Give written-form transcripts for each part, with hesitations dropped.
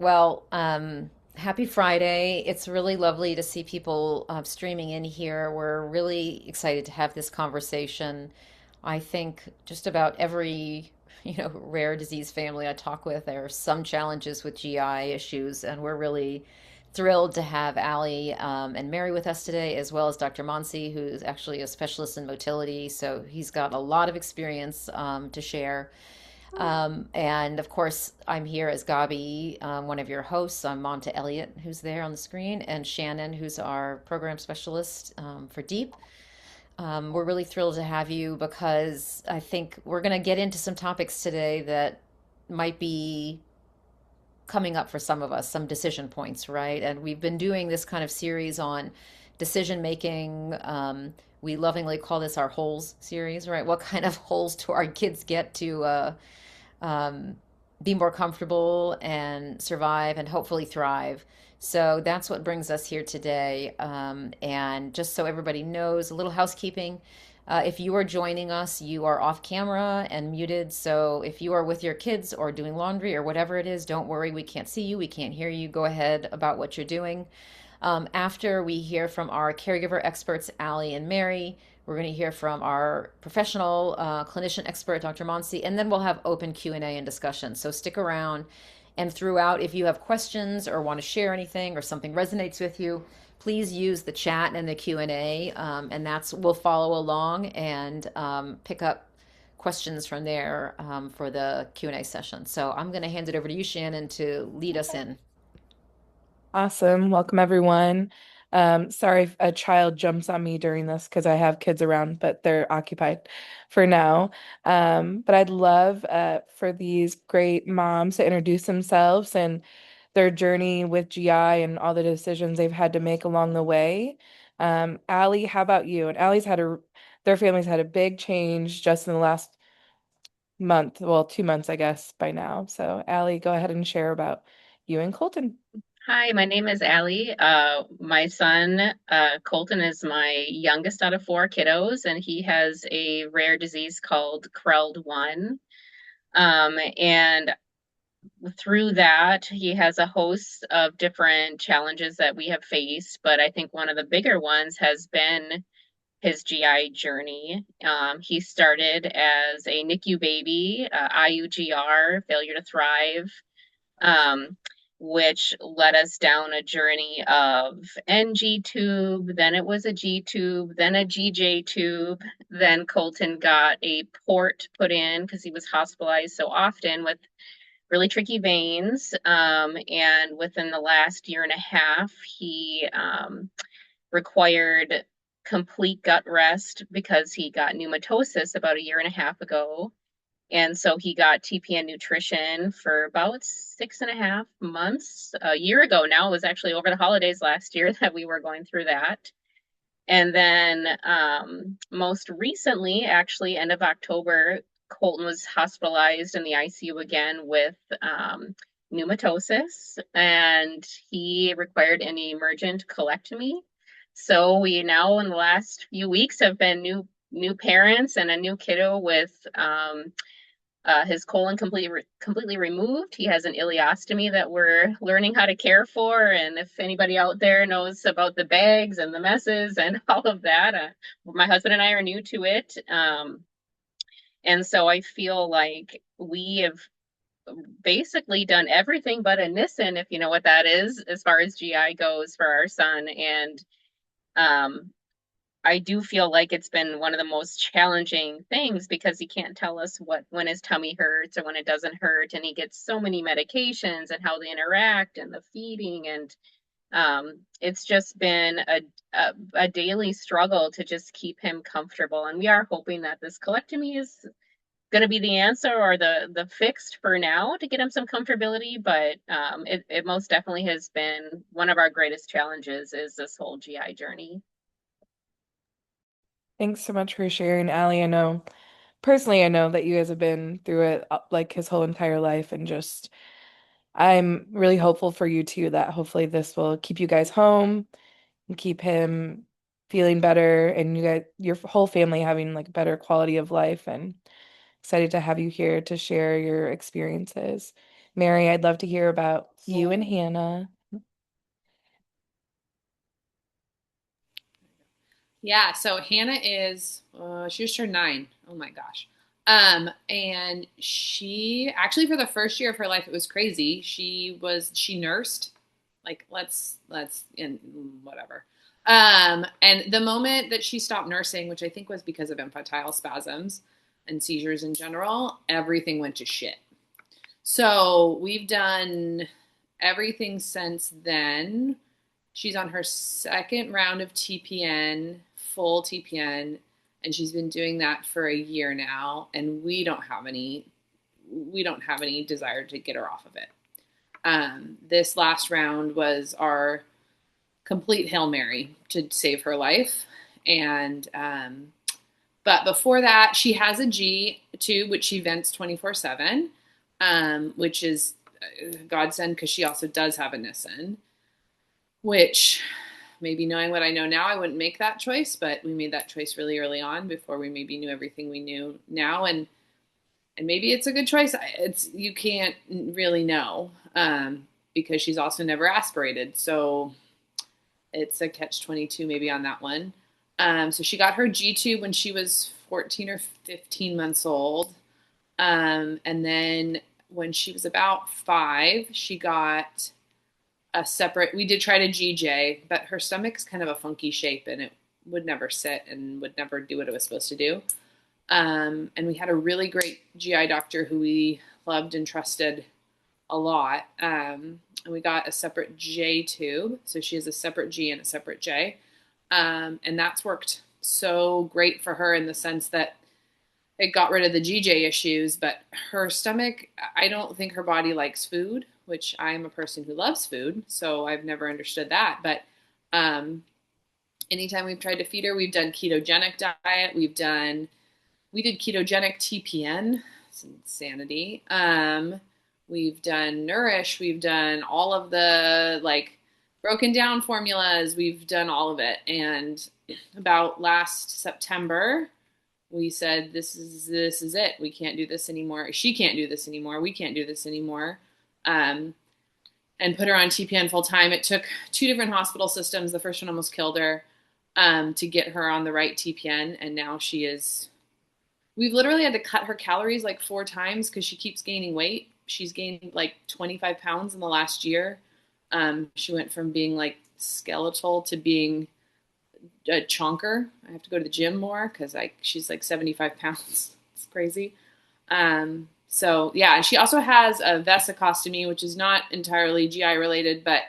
Well, happy Friday. It's really lovely to see people streaming in here. We're really excited to have this conversation. I think just about every, rare disease family I talk with, there are some challenges with GI issues, and we're really thrilled to have Allie and Mary with us today, as well as Dr. Mansi, who's actually a specialist in motility. So he's got a lot of experience to share. And of course, I'm here as Gabi, one of your hosts. I'm Monta Elliott, who's there on the screen, and Shannon, who's our program specialist for DEEP. We're really thrilled to have you because I think we're going to get into some topics today that might be coming up for some of us, some decision points, right? And we've been doing this kind of series on decision making. We lovingly call this our holes series, right? What kind of holes do our kids get to um, be more comfortable and survive and hopefully thrive. So that's what brings us here today. And just so everybody knows, a little housekeeping. If you are joining us, you are off camera and muted. So if you are with your kids or doing laundry or whatever it is, don't worry. We can't see you. We can't hear you. Go ahead about what you're doing. After we hear from our caregiver experts, Allie and Mary, we're going to hear from our professional clinician expert, Dr. Monsi, and then we'll have open Q&A and discussion. So stick around. And throughout, if you have questions or want to share anything or something resonates with you, please use the chat and the Q&A, and we'll follow along and pick up questions from there for the Q&A session. So I'm going to hand it over to you, Shannon, to lead us in. Awesome. Welcome, everyone. Sorry if a child jumps on me during this because I have kids around, but they're occupied for now. But I'd love for these great moms to introduce themselves and their journey with GI and all the decisions they've had to make along the way. Allie, how about you? And their family's had a big change just in the last month, well, 2 months, I guess, by now. So, Allie, go ahead and share about you and Colton. Hi, my name is Allie. My son, Colton, is my youngest out of four kiddos, and he has a rare disease called CRELD1. And through that, he has a host of different challenges that we have faced, but I think one of the bigger ones has been his GI journey. He started as a NICU baby, IUGR, failure to thrive, um, which led us down a journey of NG tube, then it was a G tube, then a GJ tube. Then Colton got a port put in because he was hospitalized so often with really tricky veins. And within the last year and a half, he required complete gut rest because he got pneumatosis about a year and a half ago. And so he got TPN nutrition for about 6.5 months. A year ago now, it was actually over the holidays last year that we were going through that. And then most recently, actually, end of October, Colton was hospitalized in the ICU again with pneumatosis, and he required an emergent colectomy. So we now, in the last few weeks, have been new parents and a new kiddo with his colon completely removed. He has an ileostomy that we're learning how to care for. And if anybody out there knows about the bags and the messes and all of that, my husband and I are new to it. And so I feel like we have basically done everything but a Nissen, if you know what that is, as far as GI goes for our son. And um, I do feel like it's been one of the most challenging things because he can't tell us when his tummy hurts or when it doesn't hurt, and he gets so many medications and how they interact and the feeding, and it's just been a daily struggle to just keep him comfortable. And we are hoping that this colectomy is going to be the answer or the fix for now to get him some comfortability, but it most definitely has been one of our greatest challenges is this whole GI journey. Thanks so much for sharing, Allie. I know that you guys have been through it like his whole entire life, and just I'm really hopeful for you too that hopefully this will keep you guys home and keep him feeling better and your whole family having like better quality of life, and excited to have you here to share your experiences. Mary, I'd love to hear about you and Hannah. Yeah, so Hannah is she just turned 9. Oh my gosh. And she actually for the first year of her life it was crazy. She nursed like let's in whatever. And the moment that she stopped nursing, which I think was because of infantile spasms and seizures in general, everything went to shit. So we've done everything since then. She's on her second round of TPN, full TPN, and she's been doing that for a year now. And we don't have any desire to get her off of it. This last round was our complete Hail Mary to save her life. And but before that, she has a G tube, which she vents 24/7, which is a godsend because she also does have a Nissen, which maybe knowing what I know now, I wouldn't make that choice, but we made that choice really early on before we maybe knew everything we knew now. And maybe it's a good choice. You can't really know because she's also never aspirated. So it's a catch-22 maybe on that one. So she got her G tube when she was 14 or 15 months old. And then when she was about 5, she got we did try to GJ, but her stomach's kind of a funky shape and it would never sit and would never do what it was supposed to do. And we had a really great GI doctor who we loved and trusted a lot. And we got a separate J tube. So she has a separate G and a separate J. And that's worked so great for her in the sense that it got rid of the GJ issues, but her stomach, I don't think her body likes food, which I'm a person who loves food. So I've never understood that. But anytime we've tried to feed her, we've done ketogenic diet. We did ketogenic TPN. It's insanity. We've done Nourish. We've done all of the broken down formulas. We've done all of it. And about last September, we said, this is it. We can't do this anymore. She can't do this anymore. We can't do this anymore. And put her on TPN full time. It took 2 different hospital systems. The first one almost killed her to get her on the right TPN. And now we've literally had to cut her calories 4 times because she keeps gaining weight. She's gained 25 pounds in the last year. She went from being skeletal to being a chonker. I have to go to the gym more because she's 75 pounds. It's crazy. So yeah, she also has a vesicostomy, which is not entirely GI related, but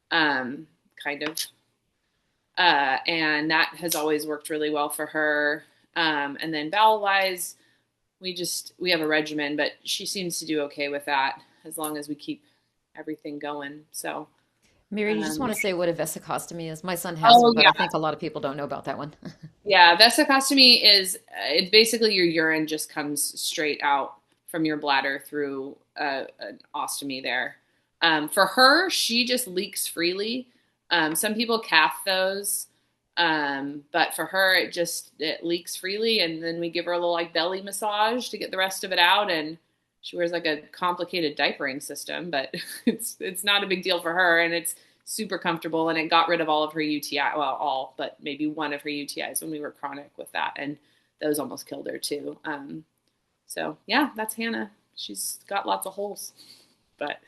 kind of. And that has always worked really well for her. And then bowel wise, we have a regimen, but she seems to do okay with that as long as we keep everything going. So, Mary, you just want to say what a vesicostomy is? My son has one, but yeah. I think a lot of people don't know about that one. Yeah, vesicostomy is it's basically your urine just comes straight out from your bladder through an ostomy there. For her, she just leaks freely. Some people cath those, but for her, it leaks freely, and then we give her a little belly massage to get the rest of it out, and she wears a complicated diapering system, but it's not a big deal for her, and it's super comfortable, and it got rid of all of her UTI, well, all, but maybe one of her UTIs when we were chronic with that, and those almost killed her too. So yeah, that's Hannah. She's got lots of holes, but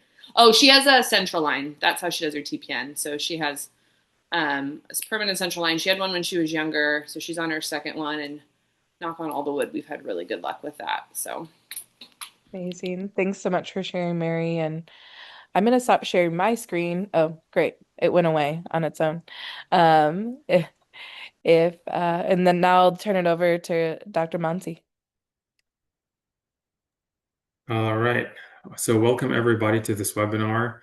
she has a central line. That's how she does her TPN. So she has a permanent central line. She had one when she was younger, so she's on her second one, and knock on all the wood, we've had really good luck with that. So Amazing. Thanks so much for sharing, Mary. And I'm going to stop sharing my screen. Oh, great. It went away on its own. Um, and then now I'll turn it over to Dr. Mansi. All right. So welcome everybody to this webinar.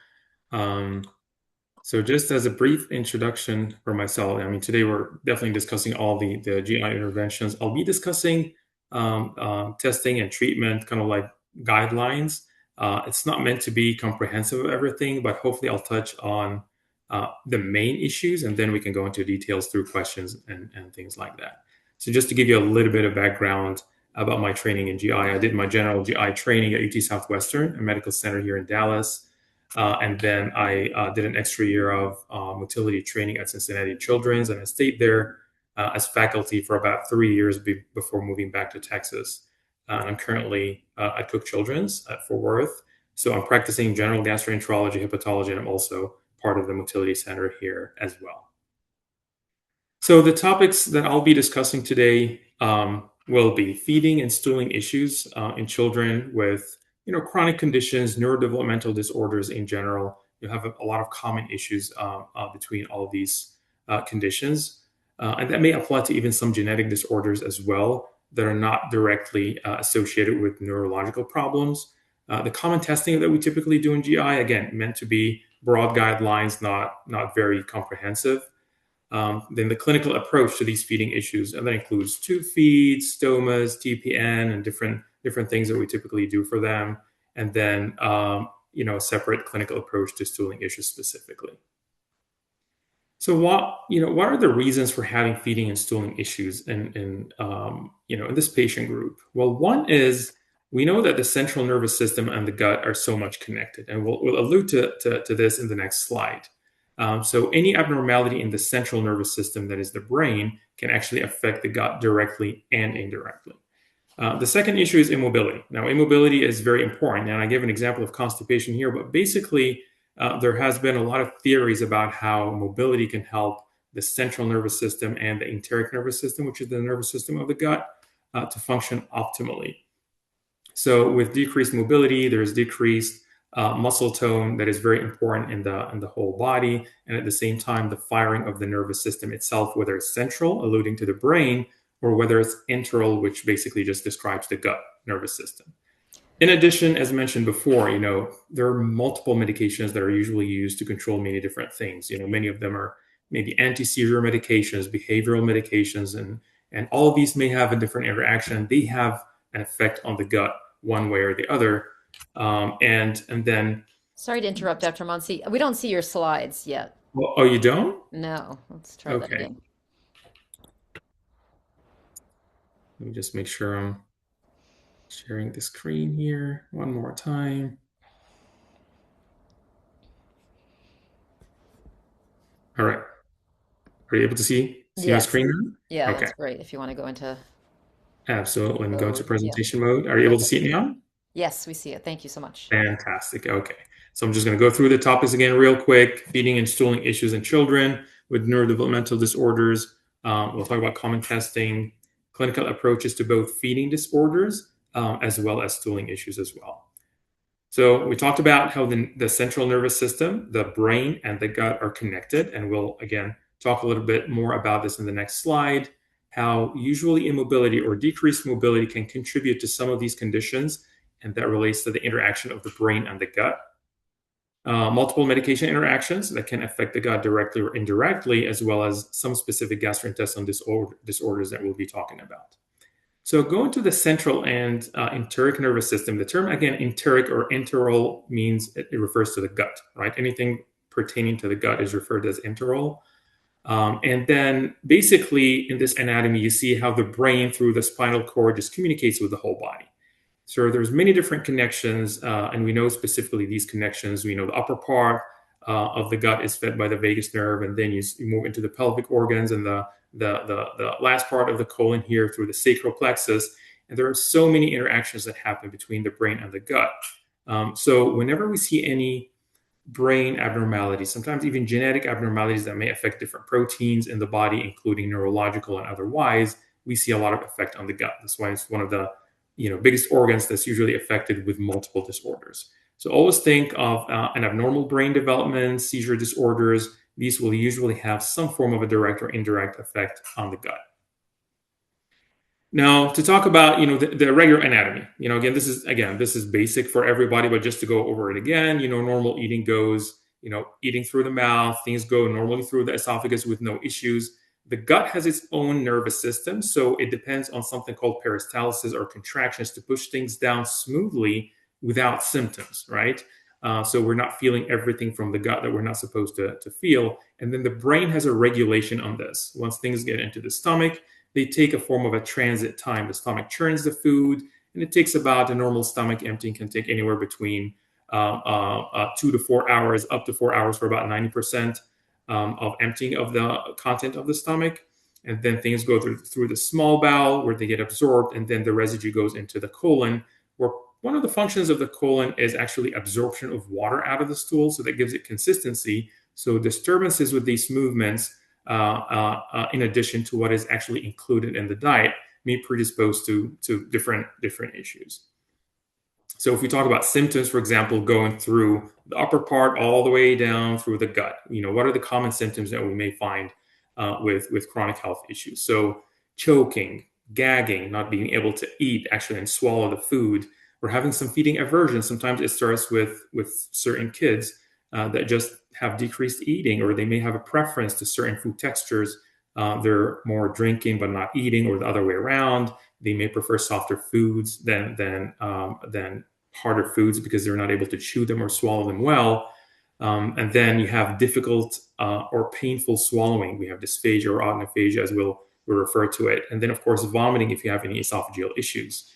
So just as a brief introduction for myself, today we're definitely discussing all the GI interventions. I'll be discussing testing and treatment, kind of guidelines. It's not meant to be comprehensive of everything, but hopefully I'll touch on the main issues, and then we can go into details through questions and things like that. So just to give you a little bit of background, about my training in GI. I did my general GI training at UT Southwestern, a medical center here in Dallas. And then I did an extra year of motility training at Cincinnati Children's, and I stayed there as faculty for about 3 years before moving back to Texas. I'm currently at Cook Children's at Fort Worth. So I'm practicing general gastroenterology, hepatology, and I'm also part of the motility center here as well. So the topics that I'll be discussing today will be feeding and stooling issues in children with chronic conditions, neurodevelopmental disorders in general. You have a lot of common issues between all of these conditions. And that may apply to even some genetic disorders as well that are not directly associated with neurological problems. The common testing that we typically do in GI, again, meant to be broad guidelines, not very comprehensive. Then the clinical approach to these feeding issues, and that includes tube feeds, stomas, TPN, and different things that we typically do for them. And then, a separate clinical approach to stooling issues specifically. So what are the reasons for having feeding and stooling issues in this patient group? Well, one is we know that the central nervous system and the gut are so much connected, and we'll allude to this in the next slide. So any abnormality in the central nervous system, that is the brain, can actually affect the gut directly and indirectly. The second issue is immobility. Now, immobility is very important, and I give an example of constipation here, but basically, there has been a lot of theories about how mobility can help the central nervous system and the enteric nervous system, which is the nervous system of the gut, to function optimally. So with decreased mobility, there's decreased muscle tone that is very important in the whole body. And at the same time, the firing of the nervous system itself, whether it's central, alluding to the brain, or whether it's enteral, which basically just describes the gut nervous system. In addition, as mentioned before, there are multiple medications that are usually used to control many different things. Many of them are maybe anti-seizure medications, behavioral medications, and all of these may have a different interaction. They have an effect on the gut one way or the other. And then... Sorry to interrupt, Dr. Mansi. We don't see your slides yet. Oh, you don't? No. Let's try that again. Let me just make sure I'm sharing the screen here one more time. All right. Are you able to see my screen now? Yeah, okay. That's great. If you want to go into... Absolutely. Let me go into presentation mode. Are you able to see it now? Yes, we see it. Thank you so much. Fantastic. Okay. So I'm just going to go through the topics again real quick. Feeding and stooling issues in children with neurodevelopmental disorders. We'll talk about common testing, clinical approaches to both feeding disorders as well as stooling issues as well. So we talked about how the central nervous system, the brain, and the gut are connected. And we'll, again, talk a little bit more about this in the next slide, how usually immobility or decreased mobility can contribute to some of these conditions, and that relates to the interaction of the brain and the gut. Multiple medication interactions that can affect the gut directly or indirectly, as well as some specific gastrointestinal disorders that we'll be talking about. So going to the central and enteric nervous system, the term, again, enteric or enteral means it refers to the gut, right? Anything pertaining to the gut is referred to as enteral. And then basically in this anatomy, you see how the brain through the spinal cord just communicates with the whole body. So there's many different connections, and we know specifically these connections. We know the upper part of the gut is fed by the vagus nerve, and then you move into the pelvic organs and the last part of the colon here through the sacral plexus. And there are so many interactions that happen between the brain and the gut. So whenever we see any brain abnormalities, sometimes even genetic abnormalities that may affect different proteins in the body, including neurological and otherwise, we see a lot of effect on the gut. That's why it's one of the biggest organs that's usually affected with multiple disorders. So always think of an abnormal brain development, seizure disorders. These will usually have some form of a direct or indirect effect on the gut. Now, to talk about the regular anatomy, this is basic for everybody, but just to go over it again, normal eating goes, eating through the mouth, things go normally through the esophagus with no issues. The gut has its own nervous system, so it depends on something called peristalsis or contractions to push things down smoothly without symptoms, right? So we're not feeling everything from the gut that we're not supposed to feel. And then the brain has a regulation on this. Once things get into the stomach, they take a form of a transit time. The stomach churns the food, and it takes about, a normal stomach emptying can take anywhere between 2 to 4 hours, up to 4 hours for about 90% of emptying of the content of the stomach. And then things go through the small bowel where they get absorbed, and then the residue goes into the colon, where one of the functions of the colon is actually absorption of water out of the stool, so that gives it consistency. So disturbances with these movements, in addition to what is actually included in the diet, may predispose to different issues. So if we talk about symptoms, for example, going through the upper part all the way down through the gut, what are the common symptoms that we may find with chronic health issues? So choking, gagging, not being able to eat actually and swallow the food, or having some feeding aversion. Sometimes it starts with certain kids that just have decreased eating, or they may have a preference to certain food textures. They're more drinking but not eating, or the other way around. They may prefer softer foods than harder foods because they're not able to chew them or swallow them well. And then you have difficult or painful swallowing. We have dysphagia or autophagia, as we'll refer to it. And then, of course, vomiting if you have any esophageal issues.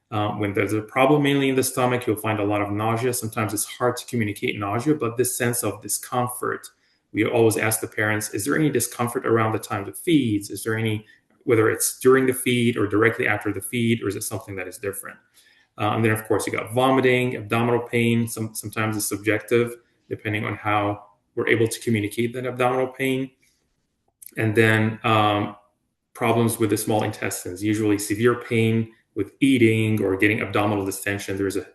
When there's a problem mainly in the stomach, you'll find a lot of nausea. Sometimes it's hard to communicate nausea, but this sense of discomfort, we always ask the parents, is there any discomfort around the time of feeds? Is there any, whether it's during the feed or directly after the feed, or is it something that is different? And then, of course, you got vomiting, abdominal pain. Sometimes it's subjective, depending on how we're able to communicate that abdominal pain. And then problems with the small intestines, usually severe pain with eating or getting abdominal distension. There's a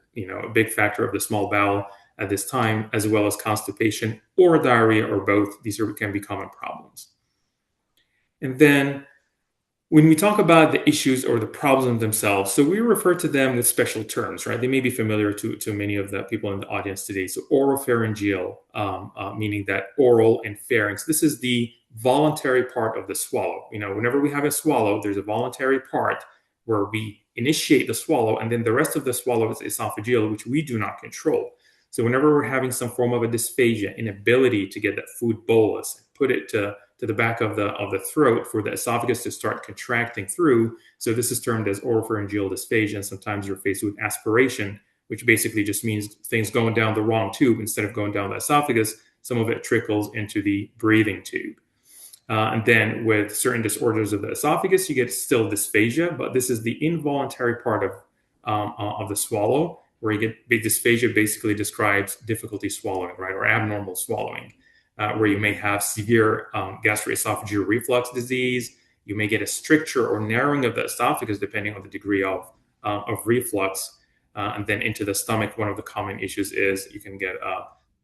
big factor of the small bowel at this time, as well as constipation or diarrhea, or both. These can be common problems. And then when we talk about the issues or the problems themselves, so we refer to them with special terms, right? They may be familiar to many of the people in the audience today. So oropharyngeal, meaning that oral and pharynx, this is the voluntary part of the swallow. Whenever we have a swallow, there's a voluntary part where we initiate the swallow, and then the rest of the swallow is esophageal, which we do not control. So whenever we're having some form of a dysphagia, inability to get that food bolus, put it to the back of the throat for the esophagus to start contracting through. So this is termed as oropharyngeal dysphagia. And sometimes you're faced with aspiration, which basically just means things going down the wrong tube. Instead of going down the esophagus, some of it trickles into the breathing tube. And then with certain disorders of the esophagus, you get still dysphagia, but this is the involuntary part of the swallow, where you get big dysphagia. Basically describes difficulty swallowing, right, or abnormal swallowing, where you may have severe gastroesophageal reflux disease. You may get a stricture or narrowing of the esophagus depending on the degree of reflux, and then into the stomach. One of the common issues is you can get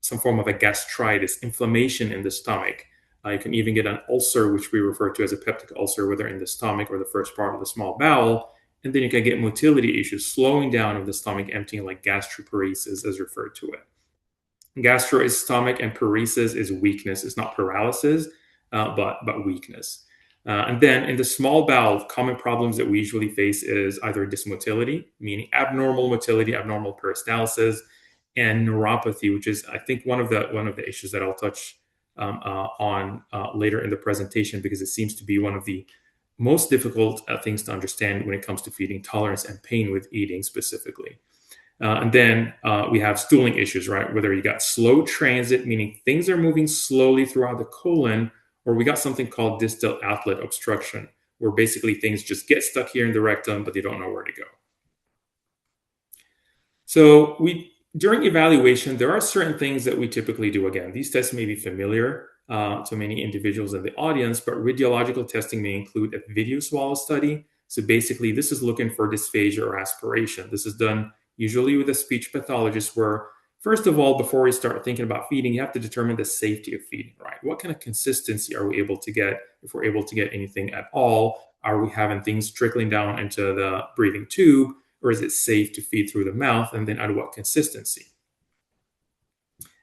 some form of a gastritis, inflammation in the stomach. You can even get an ulcer, which we refer to as a peptic ulcer, whether in the stomach or the first part of the small bowel. And then you can get motility issues, slowing down of the stomach emptying, like gastroparesis, as referred to it. Gastro is stomach, and paresis is weakness. It's not paralysis, but weakness. And then in the small bowel, common problems that we usually face is either dysmotility, meaning abnormal motility, abnormal peristalsis, and neuropathy, which is, I think, one of the issues that I'll touch on later in the presentation, because it seems to be one of the most difficult things to understand when it comes to feeding tolerance and pain with eating specifically. And then we have stooling issues, right? Whether you got slow transit, meaning things are moving slowly throughout the colon, or we got something called distal outlet obstruction, where basically things just get stuck here in the rectum, but they don't know where to go. So during evaluation, there are certain things that we typically do. Again, these tests may be familiar to many individuals in the audience, but radiological testing may include a video swallow study. So basically, this is looking for dysphagia or aspiration. This is done usually with a speech pathologist, where, first of all, before we start thinking about feeding, you have to determine the safety of feeding, right? What kind of consistency are we able to get, if we're able to get anything at all? Are we having things trickling down into the breathing tube, or is it safe to feed through the mouth? And then at what consistency?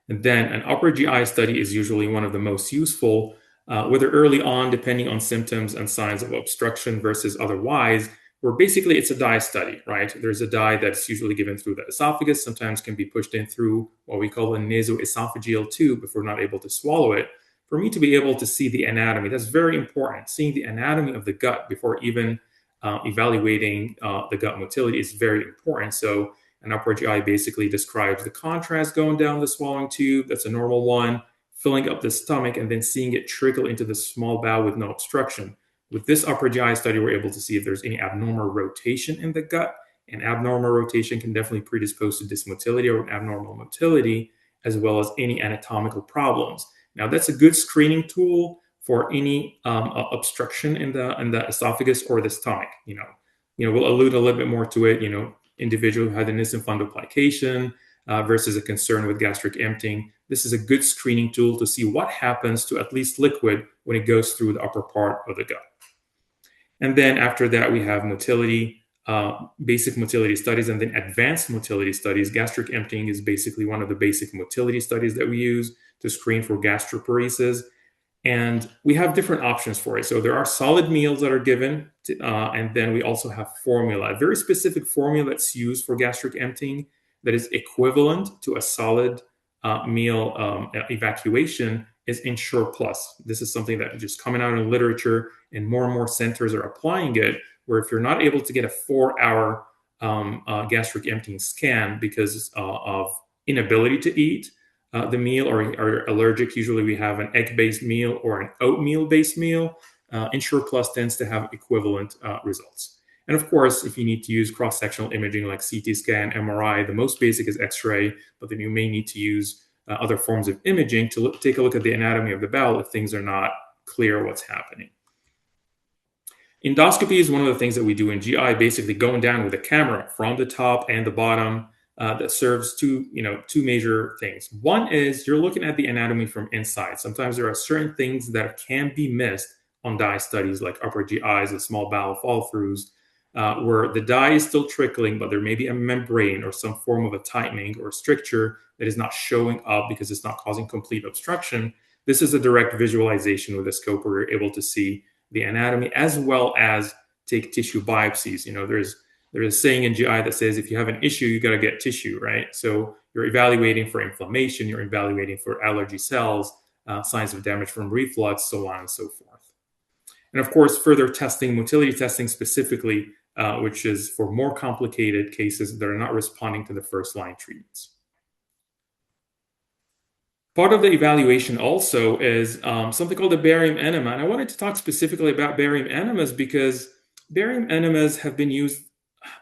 And then an upper GI study is usually one of the most useful, whether early on, depending on symptoms and signs of obstruction versus otherwise, where basically it's a dye study, right? There's a dye that's usually given through the esophagus, sometimes can be pushed in through what we call a nasoesophageal tube if we're not able to swallow it, for me to be able to see the anatomy, that's very important. Seeing the anatomy of the gut before even evaluating the gut motility is very important. So an upper GI basically describes the contrast going down the swallowing tube. That's a normal one, filling up the stomach, and then seeing it trickle into the small bowel with no obstruction. With this upper GI study, we're able to see if there's any abnormal rotation in the gut. And abnormal rotation can definitely predispose to dysmotility or abnormal motility, as well as any anatomical problems. Now, that's a good screening tool for any obstruction in the esophagus or the stomach. We'll allude a little bit more to it. Individual who had an Nissen fundoplication versus a concern with gastric emptying. This is a good screening tool to see what happens to at least liquid when it goes through the upper part of the gut. And then after that, we have motility, basic motility studies, and then advanced motility studies. Gastric emptying is basically one of the basic motility studies that we use to screen for gastroparesis. And we have different options for it. So there are solid meals that are given, and then we also have formula, a very specific formula that's used for gastric emptying that is equivalent to a solid meal evacuation is Ensure Plus. This is something that is just coming out in literature, and more centers are applying it, where if you're not able to get a 4-hour gastric emptying scan because of inability to eat the meal or are allergic, usually we have an egg-based meal or an oatmeal-based meal. Ensure Plus tends to have equivalent results. And of course, if you need to use cross-sectional imaging like CT scan, MRI, the most basic is X-ray, but then you may need to use other forms of imaging to take a look at the anatomy of the bowel if things are not clear what's happening. Endoscopy is one of the things that we do in GI, basically going down with a camera from the top and the bottom. That serves two major things. One is you're looking at the anatomy from inside. Sometimes there are certain things that can be missed on dye studies, like upper GIs and small bowel fall-throughs, where the dye is still trickling, but there may be a membrane or some form of a tightening or stricture that is not showing up because it's not causing complete obstruction. This is a direct visualization with a scope where you're able to see the anatomy as well as take tissue biopsies. There's a saying in GI that says if you have an issue, you got to get tissue, right? So you're evaluating for inflammation, you're evaluating for allergy cells, signs of damage from reflux, so on and so forth. And of course, further testing, motility testing specifically, which is for more complicated cases that are not responding to the first line treatments. Part of the evaluation also is something called the barium enema. And I wanted to talk specifically about barium enemas because barium enemas have been used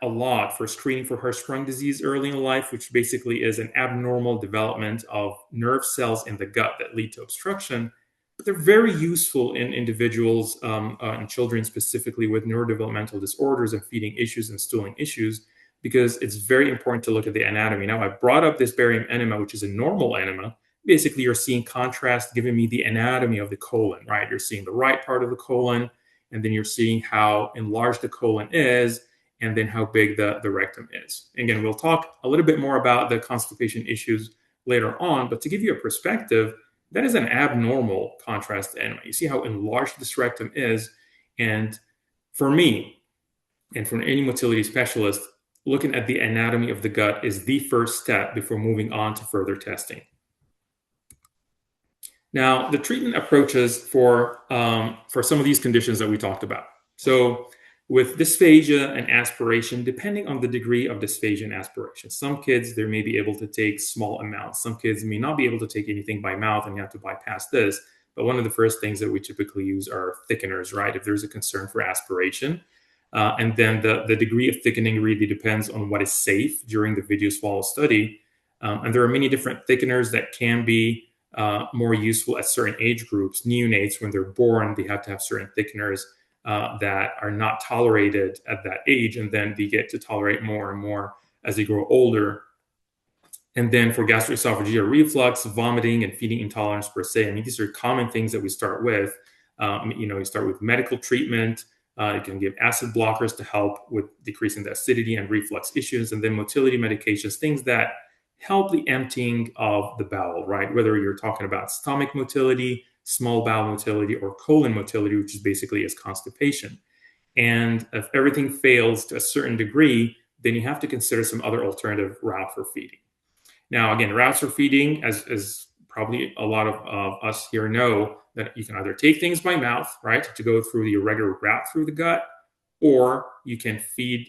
a lot for screening for Hirschsprung disease early in life, which basically is an abnormal development of nerve cells in the gut that lead to obstruction. But they're very useful in individuals and children specifically with neurodevelopmental disorders and feeding issues and stooling issues, because it's very important to look at the anatomy. Now, I brought up this barium enema, which is a normal enema. Basically, you're seeing contrast giving me the anatomy of the colon, right? You're seeing the right part of the colon, and then you're seeing how enlarged the colon is, and then how big the rectum is. Again, we'll talk a little bit more about the constipation issues later on, but to give you a perspective, that is an abnormal contrast enema. You see how enlarged this rectum is, and for me, and for any motility specialist, looking at the anatomy of the gut is the first step before moving on to further testing. Now, the treatment approaches for some of these conditions that we talked about. So with dysphagia and aspiration, depending on the degree of dysphagia and aspiration, some kids, they may be able to take small amounts. Some kids may not be able to take anything by mouth, and you have to bypass this. But one of the first things that we typically use are thickeners, right? If there's a concern for aspiration. And then the degree of thickening really depends on what is safe during the video swallow study. And there are many different thickeners that can be more useful at certain age groups. Neonates, when they're born, they have to have certain thickeners that are not tolerated at that age, and then they get to tolerate more and more as they grow older. And then for gastroesophageal reflux, vomiting, and feeding intolerance per se, I mean, these are common things that we start with. You start with medical treatment. You can give acid blockers to help with decreasing the acidity and reflux issues, and then motility medications, things that help the emptying of the bowel, right? Whether you're talking about stomach motility, small bowel motility, or colon motility, which is basically is constipation. And if everything fails to a certain degree, then you have to consider some other alternative route for feeding. Now, again, routes for feeding, as probably a lot of us here know that you can either take things by mouth, right, to go through the irregular route through the gut, or you can feed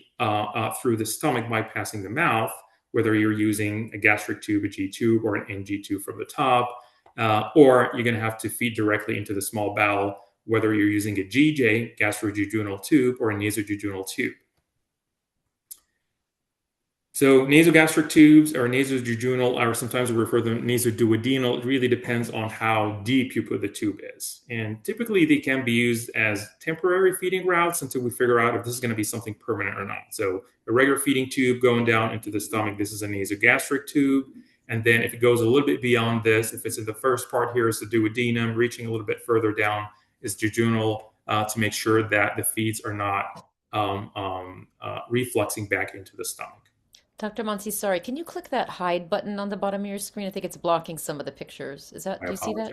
through the stomach bypassing the mouth, whether you're using a gastric tube, a G tube, or an NG tube from the top, or you're going to have to feed directly into the small bowel, whether you're using a GJ, gastrojejunal tube, or a nasojejunal tube. So nasogastric tubes or nasojejunal, or sometimes we refer to them nasoduodenal. It really depends on how deep you put the tube is. And typically they can be used as temporary feeding routes until we figure out if this is going to be something permanent or not. So a regular feeding tube going down into the stomach, this is a nasogastric tube. And then if it goes a little bit beyond this, if it's in the first part here is the duodenum, reaching a little bit further down is jejunal, to make sure that the feeds are not refluxing back into the stomach. Dr. Mansi, sorry, can you click that hide button on the bottom of your screen? I think it's blocking some of the pictures. Do you see that?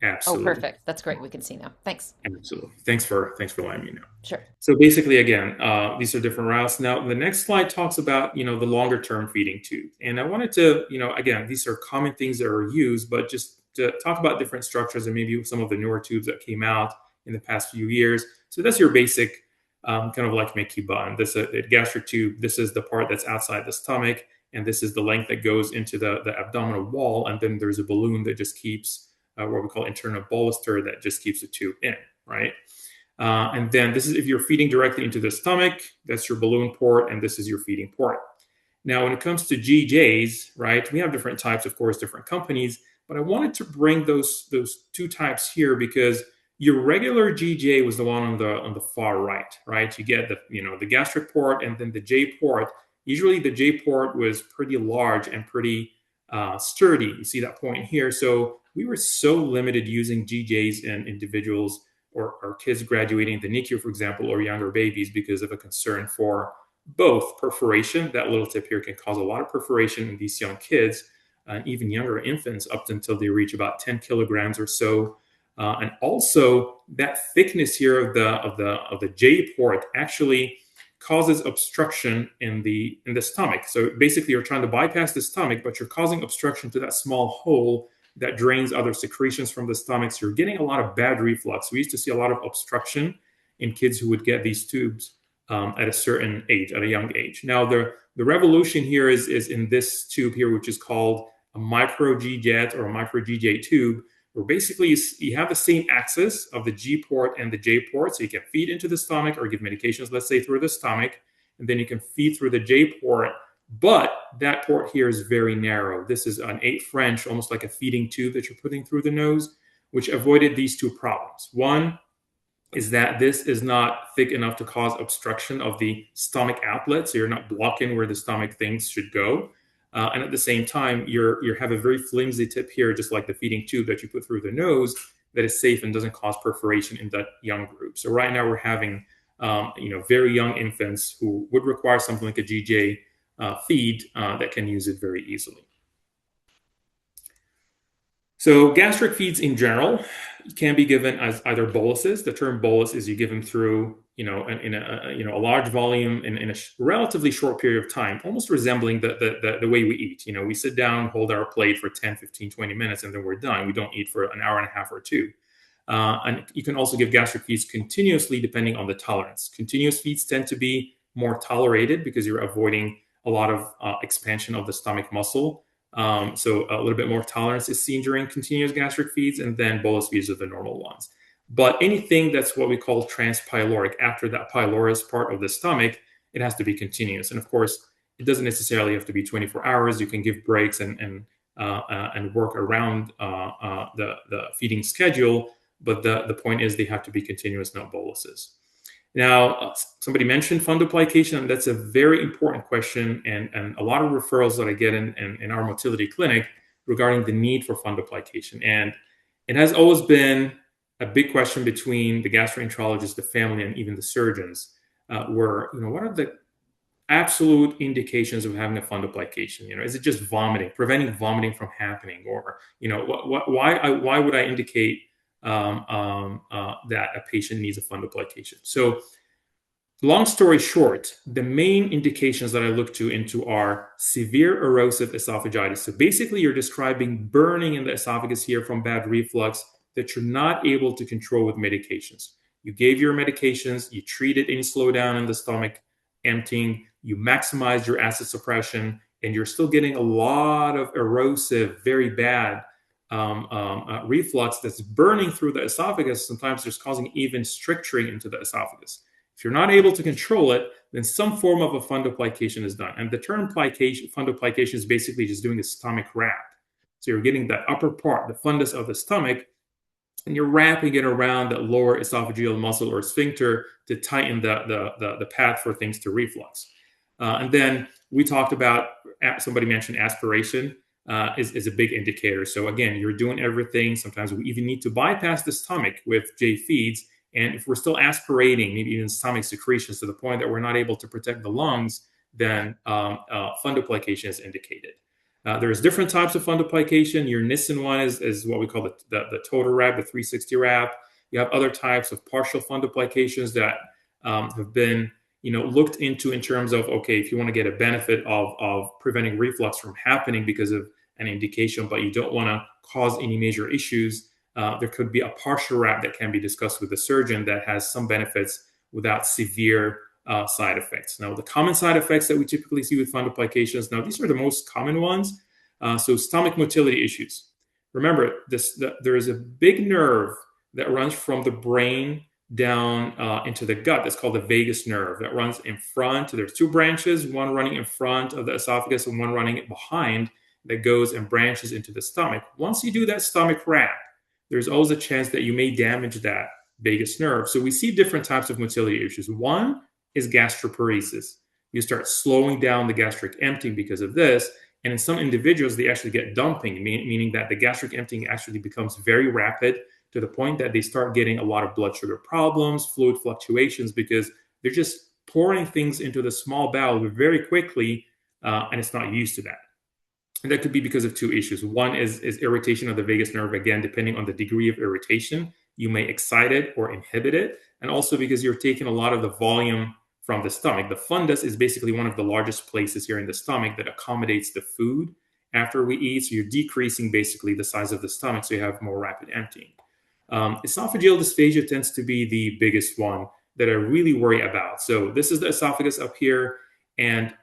Absolutely. Oh, perfect. That's great. We can see now. Thanks. Absolutely. Thanks for letting me know. Sure. So basically, again, these are different routes. Now, the next slide talks about, the longer term feeding tube. And I wanted to, again, these are common things that are used, but just to talk about different structures and maybe some of the newer tubes that came out in the past few years. So that's your basic kind of like Mickey bun. This a gastric tube. This is the part that's outside the stomach, and this is the length that goes into the abdominal wall. And then there's a balloon that just keeps what we call internal bolus turd that just keeps the tube in, right? And then this is if you're feeding directly into the stomach, that's your balloon port, and this is your feeding port. Now, when it comes to GJs, right, we have different types, of course, different companies, but I wanted to bring those two types here because your regular GJ was the one on the far right? You get the gastric port and then the J port. Usually the J port was pretty large and pretty sturdy. You see that point here. So we were so limited using GJs in individuals or kids graduating the NICU, for example, or younger babies because of a concern for both perforation. That little tip here can cause a lot of perforation in these young kids and even younger infants up until they reach about 10 kilograms or so. And also that thickness here of the J port actually causes obstruction in the stomach. So basically you're trying to bypass the stomach, but you're causing obstruction to that small hole that drains other secretions from the stomach. So you're getting a lot of bad reflux. We used to see a lot of obstruction in kids who would get these tubes at a certain age, at a young age. Now the revolution here is in this tube here, which is called a micro GJet or a micro GJ tube, where basically you have the same axis of the G port and the J port. So you can feed into the stomach or give medications, let's say through the stomach, and then you can feed through the J port. But that port here is very narrow. This is an 8 French, almost like a feeding tube that you're putting through the nose, which avoided these two problems. One is that this is not thick enough to cause obstruction of the stomach outlet. So you're not blocking where the stomach things should go. And at the same time, you have a very flimsy tip here, just like the feeding tube that you put through the nose, that is safe and doesn't cause perforation in that young group. So right now we're having, very young infants who would require something like a GJ feed that can use it very easily. So gastric feeds in general can be given as either boluses. The term bolus is you give them through, in a large volume in a relatively short period of time, almost resembling the way we eat. We sit down, hold our plate for 10, 15, 20 minutes, and then we're done. We don't eat for an hour and a half or two. And you can also give gastric feeds continuously depending on the tolerance. Continuous feeds tend to be more tolerated because you're avoiding a lot of expansion of the stomach muscle. So a little bit more tolerance is seen during continuous gastric feeds, and then bolus feeds are the normal ones. But anything that's what we call transpyloric, after that pylorus part of the stomach, it has to be continuous. And of course, it doesn't necessarily have to be 24 hours. You can give breaks and work around the feeding schedule. But the point is they have to be continuous, not boluses. Now, somebody mentioned fundoplication, and that's a very important question, and a lot of referrals that I get in our motility clinic regarding the need for fundoplication. And it has always been a big question between the gastroenterologist, the family, and even the surgeons, where, what are the absolute indications of having a fundoplication? Is it just vomiting, preventing vomiting from happening? Or, why would I indicate that a patient needs a fundoplication? So long story short, the main indications that I look into are severe erosive esophagitis. So basically, you're describing burning in the esophagus here from bad reflux that you're not able to control with medications. You gave your medications, you treated any slowdown in the stomach emptying, you maximized your acid suppression, and you're still getting a lot of erosive, very bad reflux that's burning through the esophagus, sometimes just causing even stricturing into the esophagus. If you're not able to control it, then some form of a fundoplication is done. And the term fundoplication is basically just doing a stomach wrap. So you're getting the upper part, the fundus of the stomach, and you're wrapping it around that lower esophageal muscle or sphincter to tighten the path for things to reflux. And then we talked about, somebody mentioned aspiration is a big indicator. So again, you're doing everything. Sometimes we even need to bypass the stomach with J feeds. And if we're still aspirating, maybe even stomach secretions to the point that we're not able to protect the lungs, then fundoplication is indicated. There's different types of fundoplication. Your Nissen one is what we call the total wrap, the 360 wrap. You have other types of partial fundoplications that have been looked into in terms of, okay, if you want to get a benefit of preventing reflux from happening because of an indication, but you don't want to cause any major issues, there could be a partial wrap that can be discussed with the surgeon that has some benefits without severe side effects. Now, the common side effects that we typically see with fundoplications, now these are the most common ones. So stomach motility issues. Remember, there is a big nerve that runs from the brain down into the gut. That's called the vagus nerve that runs in front. There's two branches, one running in front of the esophagus and one running behind, that goes and branches into the stomach. Once you do that stomach wrap, there's always a chance that you may damage that vagus nerve. So we see different types of motility issues. One is gastroparesis. You start slowing down the gastric emptying because of this. And in some individuals, they actually get dumping, meaning that the gastric emptying actually becomes very rapid to the point that they start getting a lot of blood sugar problems, fluid fluctuations, because they're just pouring things into the small bowel very quickly, and it's not used to that. And that could be because of two issues. One is irritation of the vagus nerve. Again, depending on the degree of irritation, you may excite it or inhibit it. And also because you're taking a lot of the volume from the stomach. The fundus is basically one of the largest places here in the stomach that accommodates the food after we eat. So you're decreasing basically the size of the stomach, so you have more rapid emptying. Esophageal dysphagia tends to be the biggest one that I really worry about. So this is the esophagus up here. And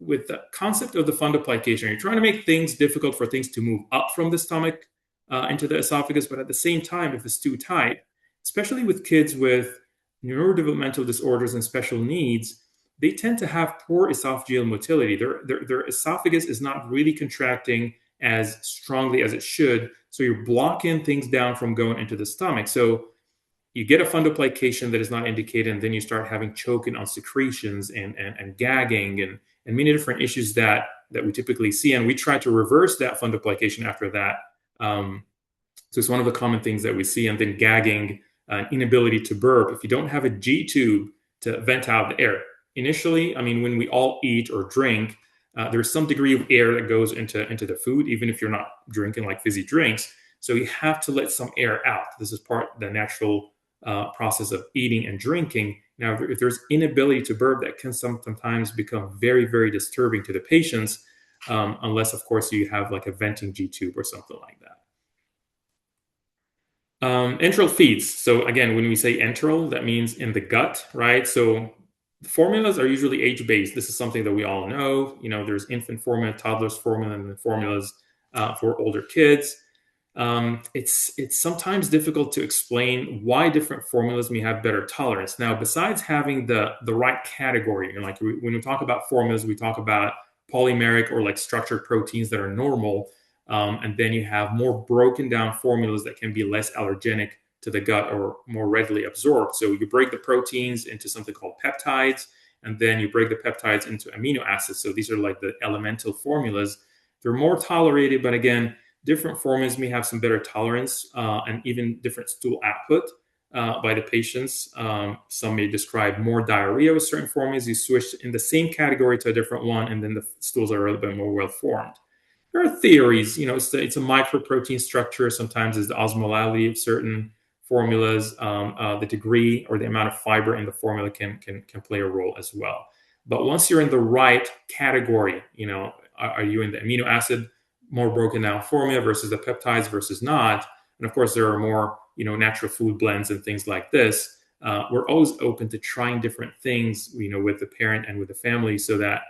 with the concept of the fundoplication, you're trying to make things difficult for things to move up from the stomach into the esophagus. But at the same time, if it's too tight, especially with kids with neurodevelopmental disorders and special needs, they tend to have poor esophageal motility. Their esophagus is not really contracting as strongly as it should. So you're blocking things down from going into the stomach. So you get a fundoplication that is not indicated, and then you start having choking on secretions and gagging and many different issues that we typically see. And we try to reverse that fundoplication after that. So it's one of the common things that we see. And then gagging, inability to burp. If you don't have a G tube to vent out the air. Initially, I mean, when we all eat or drink, there's some degree of air that goes into the food, even if you're not drinking like fizzy drinks. So you have to let some air out. This is part of the natural process of eating and drinking. Now, if there's inability to burp, that can sometimes become very, very disturbing to the patients, unless, of course, you have like a venting G tube or something like that. Enteral feeds. So again, when we say enteral, that means in the gut, right? So formulas are usually age-based. This is something that we all know. There's infant formula, toddlers formula, and then formulas for older kids. It's sometimes difficult to explain why different formulas may have better tolerance. Now, besides having the right category, like when we talk about formulas, we talk about polymeric or like structured proteins that are normal. And then you have more broken down formulas that can be less allergenic to the gut or more readily absorbed. So you break the proteins into something called peptides, and then you break the peptides into amino acids. So these are like the elemental formulas. They're more tolerated, but again, different formulas may have some better tolerance and even different stool output by the patients. Some may describe more diarrhea with certain formulas. You switch in the same category to a different one, and then the stools are a little bit more well-formed. There are theories, it's a microprotein structure. Sometimes it's the osmolality of certain formulas, the degree or the amount of fiber in the formula can play a role as well. But once you're in the right category, are you in the amino acid, more broken down formula versus the peptides versus not? And of course, there are more, natural food blends and things like this. We're always open to trying different things, with the parent and with the family, so that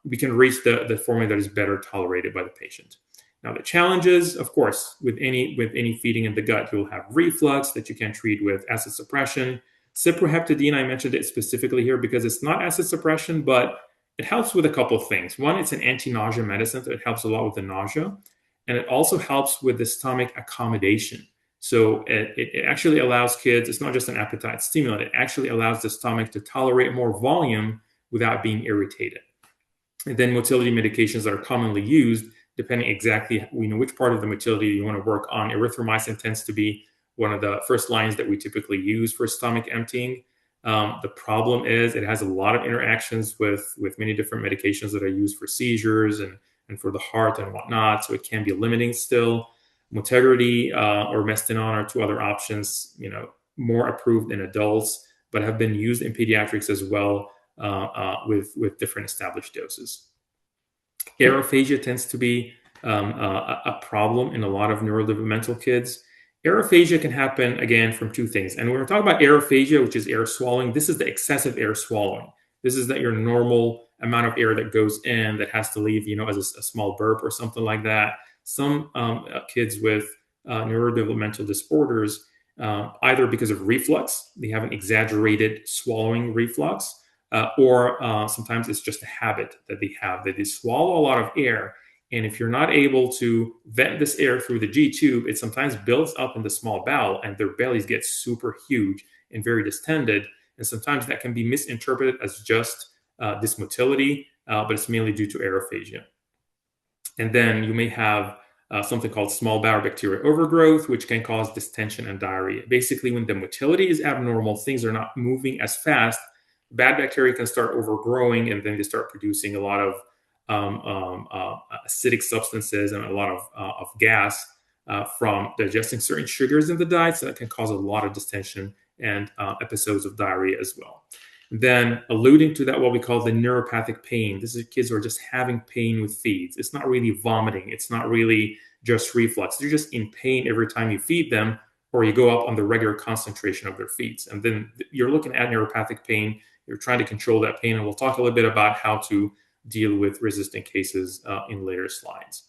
we can reach the formula that is better tolerated by the patient. Now, the challenges, of course, with any feeding in the gut, you'll have reflux that you can treat with acid suppression. Cyproheptadine, I mentioned it specifically here because it's not acid suppression, but it helps with a couple of things. One, it's an anti-nausea medicine, so it helps a lot with the nausea. And it also helps with the stomach accommodation. So it actually allows kids, it's not just an appetite stimulant, it actually allows the stomach to tolerate more volume without being irritated. And then motility medications that are commonly used, depending exactly which part of the motility you want to work on. Erythromycin tends to be one of the first lines that we typically use for stomach emptying. The problem is it has a lot of interactions with many different medications that are used for seizures and for the heart and whatnot, so it can be limiting still. Motegrity or Mestinon are two other options, more approved in adults, but have been used in pediatrics as well with different established doses. Aerophagia tends to be a problem in a lot of neurodevelopmental kids. Aerophagia can happen, again, from two things. And when we're talking about aerophagia, which is air swallowing, this is the excessive air swallowing. This is your normal amount of air that goes in that has to leave, as a small burp or something like that. Some kids with neurodevelopmental disorders, either because of reflux, they have an exaggerated swallowing reflux, or sometimes it's just a habit that they have, that they swallow a lot of air. And if you're not able to vent this air through the G-tube, it sometimes builds up in the small bowel and their bellies get super huge and very distended. And sometimes that can be misinterpreted as just dysmotility, but it's mainly due to aerophagia. And then you may have something called small bowel bacterial overgrowth, which can cause distension and diarrhea. Basically, when the motility is abnormal, things are not moving as fast, bad bacteria can start overgrowing, and then they start producing a lot of acidic substances and a lot of gas from digesting certain sugars in the diet, so that can cause a lot of distension and episodes of diarrhea as well. Then alluding to that, what we call the neuropathic pain. This is kids who are just having pain with feeds. It's not really vomiting. It's not really just reflux. They're just in pain every time you feed them, or you go up on the regular concentration of their feeds. And then you're looking at neuropathic pain. You're trying to control that pain. And we'll talk a little bit about how to deal with resistant cases in later slides.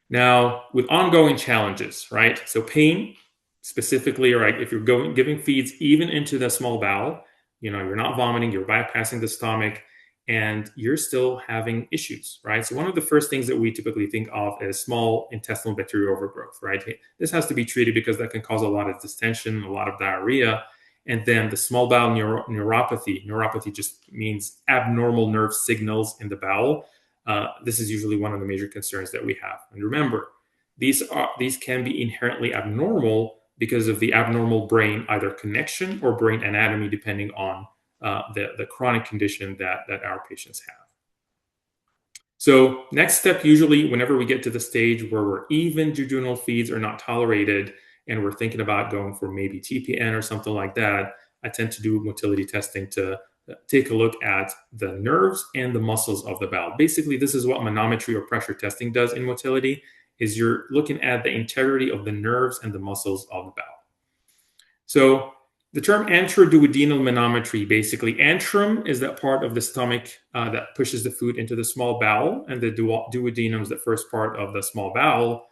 Now, with ongoing challenges, right? So pain specifically, right? If you're giving feeds even into the small bowel, you're not vomiting, you're bypassing the stomach, and you're still having issues, right? So one of the first things that we typically think of is small intestinal bacterial overgrowth, right? This has to be treated because that can cause a lot of distension, a lot of diarrhea. And then the small bowel neuropathy. Neuropathy just means abnormal nerve signals in the bowel. This is usually one of the major concerns that we have. And remember, these can be inherently abnormal because of the abnormal brain either connection or brain anatomy, depending on the chronic condition that our patients have. So next step, usually whenever we get to the stage where even jejunal feeds are not tolerated and we're thinking about going for maybe TPN or something like that, I tend to do motility testing to take a look at the nerves and the muscles of the bowel. Basically, this is what manometry or pressure testing does in motility, is you're looking at the integrity of the nerves and the muscles of the bowel. So the term anteroduodenal manometry, basically, antrum is that part of the stomach that pushes the food into the small bowel, and the duodenum is the first part of the small bowel.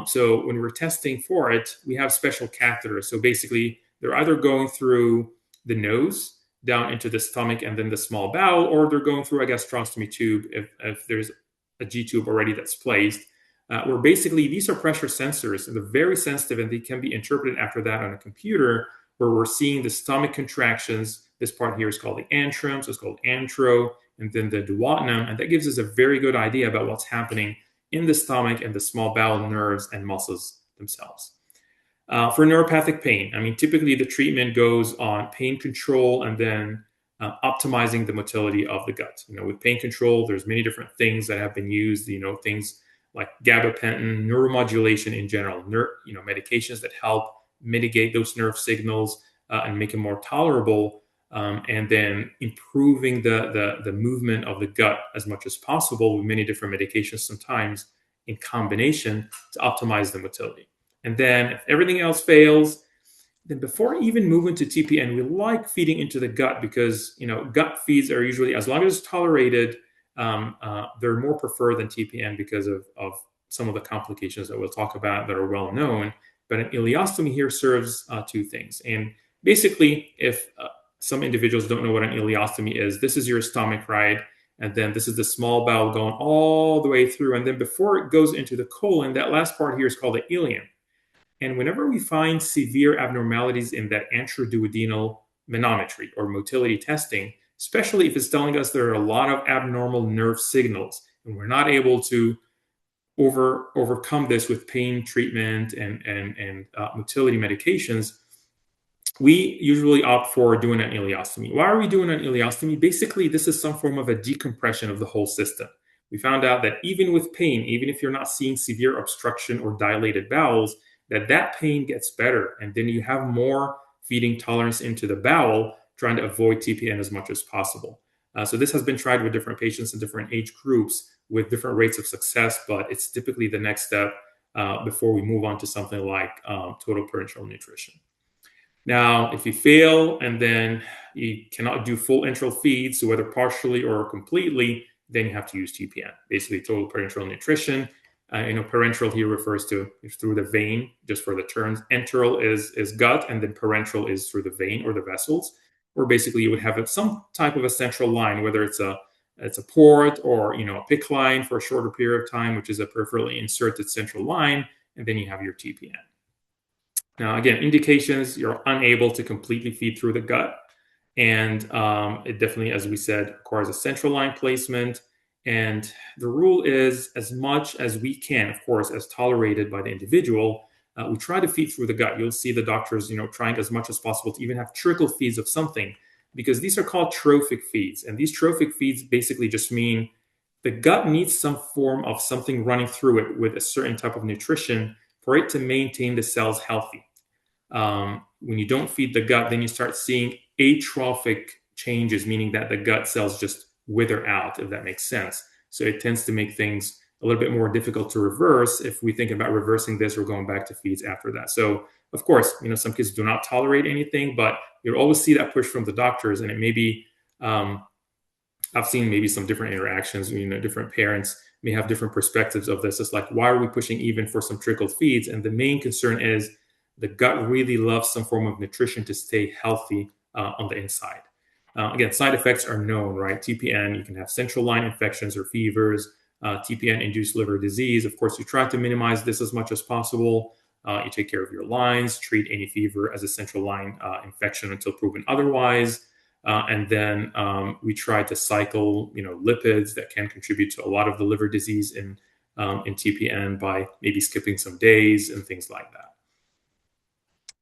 So when we're testing for it, we have special catheters. So basically, they're either going through the nose down into the stomach and then the small bowel, or they're going through a gastrostomy tube if there's a G-tube already that's placed. Where basically these are pressure sensors, and they're very sensitive, and they can be interpreted after that on a computer, where we're seeing the stomach contractions. This part here is called the antrum, so it's called antro, and then the duodenum, and that gives us a very good idea about what's happening in the stomach and the small bowel nerves and muscles themselves. For neuropathic pain, typically the treatment goes on pain control and then optimizing the motility of the gut. With pain control, there's many different things that have been used, things like gabapentin, neuromodulation in general, medications that help mitigate those nerve signals and make it more tolerable, and then improving the movement of the gut as much as possible with many different medications, sometimes in combination, to optimize the motility. And then if everything else fails, then before even moving to TPN, we like feeding into the gut because gut feeds are usually, as long as it's tolerated, they're more preferred than TPN because of some of the complications that we'll talk about that are well known. But an ileostomy here serves two things. And basically, if some individuals don't know what an ileostomy is, this is your stomach, right? And then this is the small bowel going all the way through. And then before it goes into the colon, that last part here is called the ileum. And whenever we find severe abnormalities in that antroduodenal manometry or motility testing, especially if it's telling us there are a lot of abnormal nerve signals and we're not able to overcome this with pain treatment and motility medications, we usually opt for doing an ileostomy. Why are we doing an ileostomy? Basically, this is some form of a decompression of the whole system. We found out that even with pain, even if you're not seeing severe obstruction or dilated bowels, that pain gets better. And then you have more feeding tolerance into the bowel, trying to avoid TPN as much as possible. So this has been tried with different patients in different age groups with different rates of success, but it's typically the next step before we move on to something like total parenteral nutrition. Now, if you fail and then you cannot do full enteral feeds, so whether partially or completely, then you have to use TPN, basically total parenteral nutrition. Parenteral here refers to through the vein, just for the terms. Enteral is gut, and then parenteral is through the vein or the vessels, where basically you would have some type of a central line, whether it's a port or a PICC line for a shorter period of time, which is a peripherally inserted central line, and then you have your TPN. Now, again, indications: you're unable to completely feed through the gut, and it definitely, as we said, requires a central line placement. And the rule is, as much as we can, of course, as tolerated by the individual, we try to feed through the gut. You'll see the doctors, trying as much as possible to even have trickle feeds of something, because these are called trophic feeds. And these trophic feeds basically just mean the gut needs some form of something running through it with a certain type of nutrition for it to maintain the cells healthy. When you don't feed the gut, then you start seeing atrophic changes, meaning that the gut cells just wither out, if that makes sense. So it tends to make things a little bit more difficult to reverse if we think about reversing this or going back to feeds after that. So, of course, some kids do not tolerate anything, but you'll always see that push from the doctors. And it may be, I've seen maybe some different interactions, different parents may have different perspectives of this. It's like, why are we pushing even for some trickled feeds? And the main concern is the gut really loves some form of nutrition to stay healthy on the inside. Again, side effects are known, right? TPN, you can have central line infections or fevers, TPN-induced liver disease. Of course, you try to minimize this as much as possible. You take care of your lines, treat any fever as a central line infection until proven otherwise. And then we try to cycle, lipids that can contribute to a lot of the liver disease in TPN by maybe skipping some days and things like that.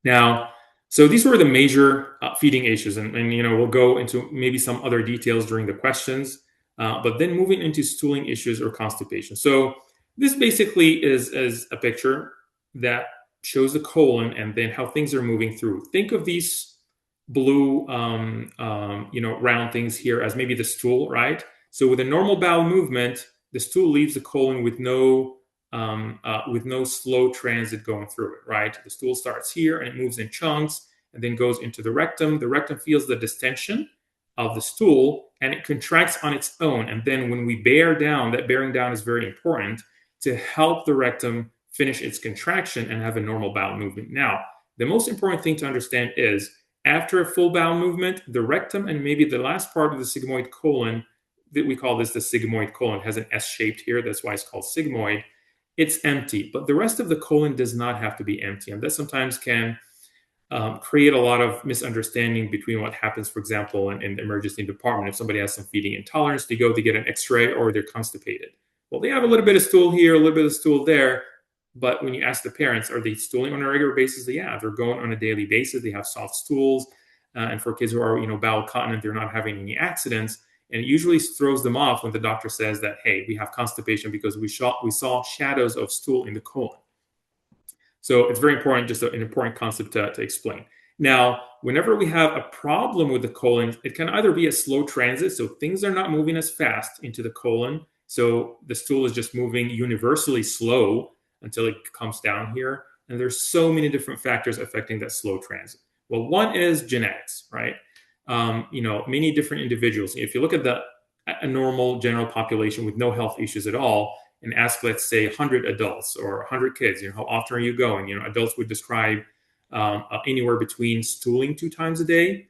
Now, so these were the major feeding issues, and we'll go into maybe some other details during the questions, but then moving into stooling issues or constipation. So this basically is a picture that shows the colon and then how things are moving through. Think of these blue, round things here as maybe the stool, right? So with a normal bowel movement, the stool leaves the colon with no slow transit going through it, right? The stool starts here and it moves in chunks and then goes into the rectum. The rectum feels the distension of the stool and it contracts on its own. And then when we bear down, that bearing down is very important to help the rectum finish its contraction and have a normal bowel movement. Now, the most important thing to understand is after a full bowel movement, the rectum and maybe the last part of the sigmoid colon, that we call this the sigmoid colon, has an S shaped here. That's why it's called sigmoid. It's empty, but the rest of the colon does not have to be empty. And that sometimes can create a lot of misunderstanding between what happens, for example, in the emergency department. If somebody has some feeding intolerance, they go to get an x-ray or they're constipated. Well, they have a little bit of stool here, a little bit of stool there. But when you ask the parents, are they stooling on a regular basis? Yeah, they're going on a daily basis. They have soft stools. And for kids who are, bowel continent, they're not having any accidents. And it usually throws them off when the doctor says that, hey, we have constipation because we saw shadows of stool in the colon. So it's very important, just an important concept to explain. Now, whenever we have a problem with the colon, it can either be a slow transit, so things are not moving as fast into the colon, so the stool is just moving universally slow until it comes down here. And there's so many different factors affecting that slow transit. Well, one is genetics, right? Many different individuals. If you look at a normal general population with no health issues at all, and ask, let's say, 100 adults or 100 kids, how often are you going? Adults would describe anywhere between stooling 2 times a day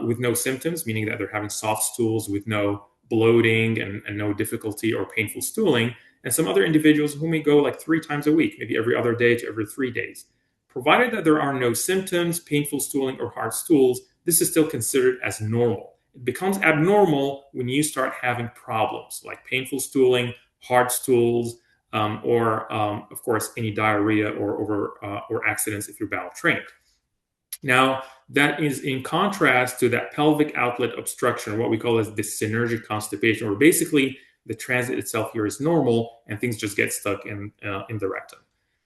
with no symptoms, meaning that they're having soft stools with no bloating and no difficulty or painful stooling. And some other individuals who may go like 3 times a week, maybe every other day to every 3 days. Provided that there are no symptoms, painful stooling, or hard stools, this is still considered as normal. It becomes abnormal when you start having problems like painful stooling, hard stools, or of course, any diarrhea or accidents if you're bowel trained. Now, that is in contrast to that pelvic outlet obstruction, what we call as dyssynergic constipation, where basically the transit itself here is normal and things just get stuck in the rectum.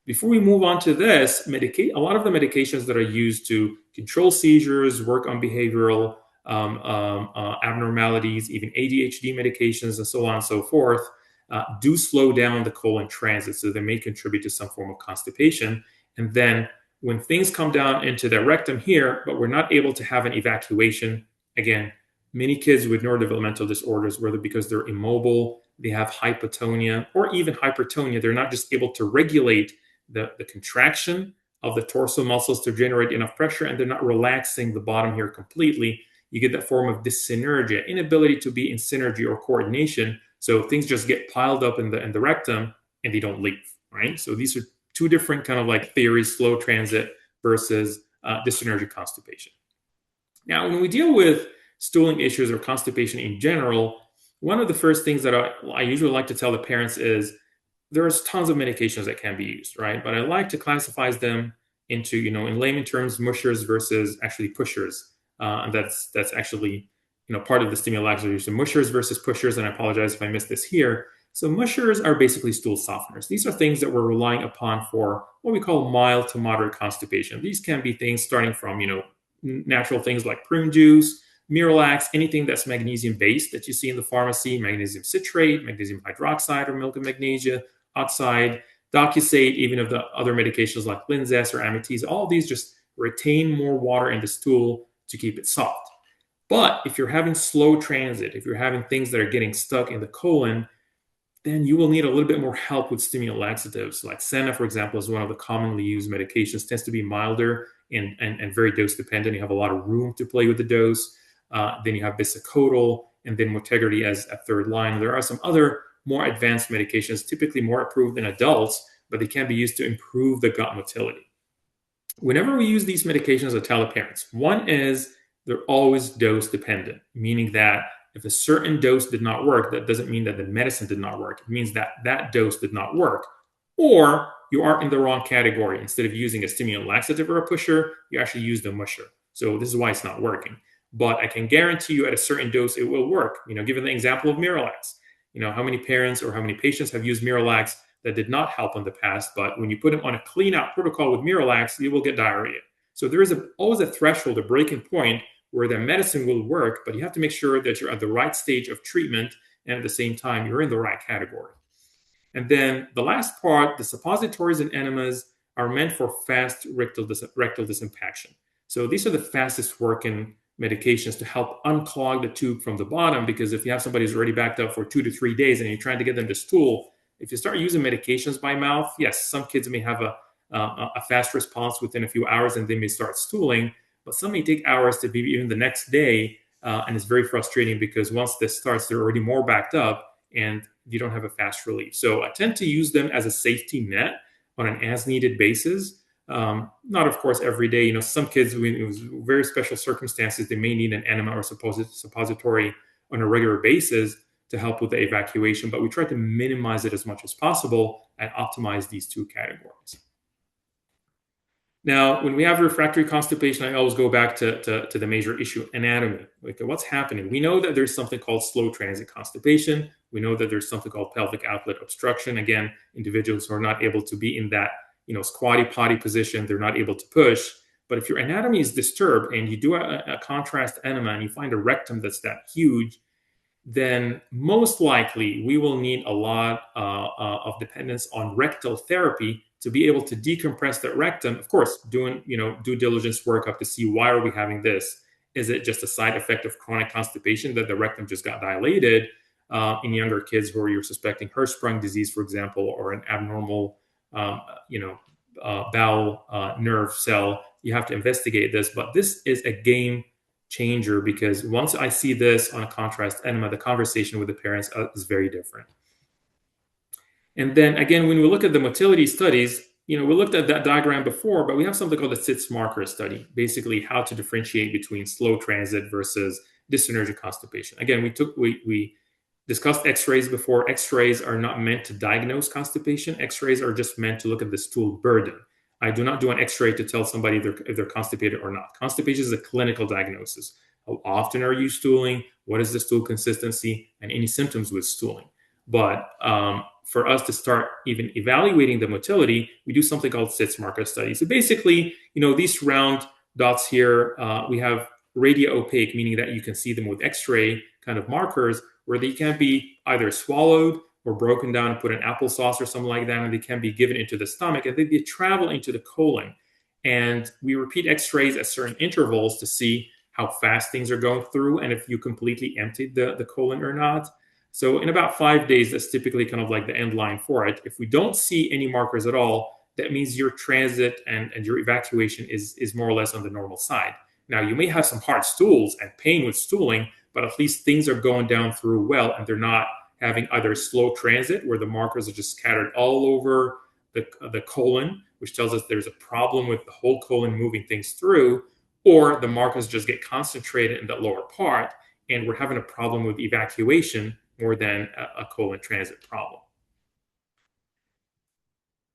Before we move on to this, a lot of the medications that are used to control seizures, work on behavioral abnormalities, even ADHD medications, and so on and so forth, do slow down the colon transit, so they may contribute to some form of constipation. And then when things come down into the rectum here, but we're not able to have an evacuation, again, many kids with neurodevelopmental disorders, whether because they're immobile, they have hypotonia, or even hypertonia, they're not just able to regulate the contraction of the torso muscles to generate enough pressure, and they're not relaxing the bottom here completely. You get that form of dyssynergia, inability to be in synergy or coordination. So things just get piled up in the rectum and they don't leave, right? So these are 2 different kind of like theories, slow transit versus dyssynergic constipation. Now, when we deal with stooling issues or constipation in general, one of the first things that I usually like to tell the parents is there's tons of medications that can be used, right? But I like to classify them into, in layman terms, mushers versus actually pushers. And that's actually, part of the stimulants. So mushers versus pushers, and I apologize if I missed this here. So mushers are basically stool softeners. These are things that we're relying upon for what we call mild to moderate constipation. These can be things starting from, natural things like prune juice, Miralax, anything that's magnesium-based that you see in the pharmacy, magnesium citrate, magnesium hydroxide or milk of magnesia, oxide, Docusate, even of the other medications like Linzess or Amitiza. All of these just retain more water in the stool to keep it soft. But if you're having slow transit, if you're having things that are getting stuck in the colon, then you will need a little bit more help with stimulant laxatives. Like Senna, for example, is one of the commonly used medications, tends to be milder and very dose dependent. You have a lot of room to play with the dose. Then you have bisacodyl, and then Motegrity as a third line. There are some other more advanced medications, typically more approved in adults, but they can be used to improve the gut motility. Whenever we use these medications, I tell the parents, one is they're always dose dependent, meaning that if a certain dose did not work, that doesn't mean that the medicine did not work. It means that that dose did not work, or you are in the wrong category. Instead of using a stimulant laxative or a pusher, you actually use the musher. So this is why it's not working. But I can guarantee you at a certain dose, it will work. Given the example of Miralax, how many parents or how many patients have used Miralax that did not help in the past, but when you put them on a clean out protocol with Miralax, you will get diarrhea. So there is always a threshold, a breaking point where the medicine will work, but you have to make sure that you're at the right stage of treatment and at the same time you're in the right category. And then the last part, the suppositories and enemas are meant for fast rectal disimpaction. So these are the fastest working medications to help unclog the tube from the bottom, because if you have somebody who's already backed up for 2 to 3 days and you're trying to get them to stool, if you start using medications by mouth, yes, some kids may have a fast response within a few hours and they may start stooling, but some may take hours to maybe even the next day, and it's very frustrating because once this starts, they're already more backed up and you don't have a fast relief. So I tend to use them as a safety net on an as-needed basis. Not, of course, every day. Some kids, with very special circumstances, they may need an enema or suppository on a regular basis to help with the evacuation, but we try to minimize it as much as possible and optimize these 2 categories. Now, when we have refractory constipation, I always go back to the major issue, anatomy. Like, what's happening? We know that there's something called slow transit constipation. We know that there's something called pelvic outlet obstruction. Again, individuals who are not able to be in that, squatty potty position, they're not able to push. But if your anatomy is disturbed and you do a contrast enema and you find a rectum that's that huge, then most likely we will need a lot of dependence on rectal therapy to be able to decompress that rectum. Of course, doing due diligence workup to see why are we having this. Is it just a side effect of chronic constipation that the rectum just got dilated in younger kids who you're suspecting Hirschsprung disease, for example, or an abnormal bowel nerve cell? You have to investigate this, but this is a game changer, because once I see this on a contrast enema, the conversation with the parents is very different. And then again, when we look at the motility studies, we looked at that diagram before, but we have something called the SITS marker study, basically how to differentiate between slow transit versus dysenergic constipation. Again, we discussed x-rays before. X-rays are not meant to diagnose constipation. X-rays are just meant to look at the stool burden. I do not do an x-ray to tell somebody if they're constipated or not. Constipation is a clinical diagnosis. How often are you stooling? What is the stool consistency? And any symptoms with stooling. But for us to start even evaluating the motility, we do something called SITS marker study. So basically, these round dots here, we have radio opaque, meaning that you can see them with x-ray kind of markers, where they can be either swallowed or broken down and put in applesauce or something like that, and they can be given into the stomach, and they travel into the colon. And we repeat x-rays at certain intervals to see how fast things are going through and if you completely emptied the colon or not. So in about 5 days, that's typically kind of like the end line for it. If we don't see any markers at all, that means your transit and your evacuation is more or less on the normal side. Now, you may have some hard stools and pain with stooling, but at least things are going down through well, and they're not having either slow transit, where the markers are just scattered all over the colon, which tells us there's a problem with the whole colon moving things through, or the markers just get concentrated in the lower part, and we're having a problem with evacuation more than a colon transit problem.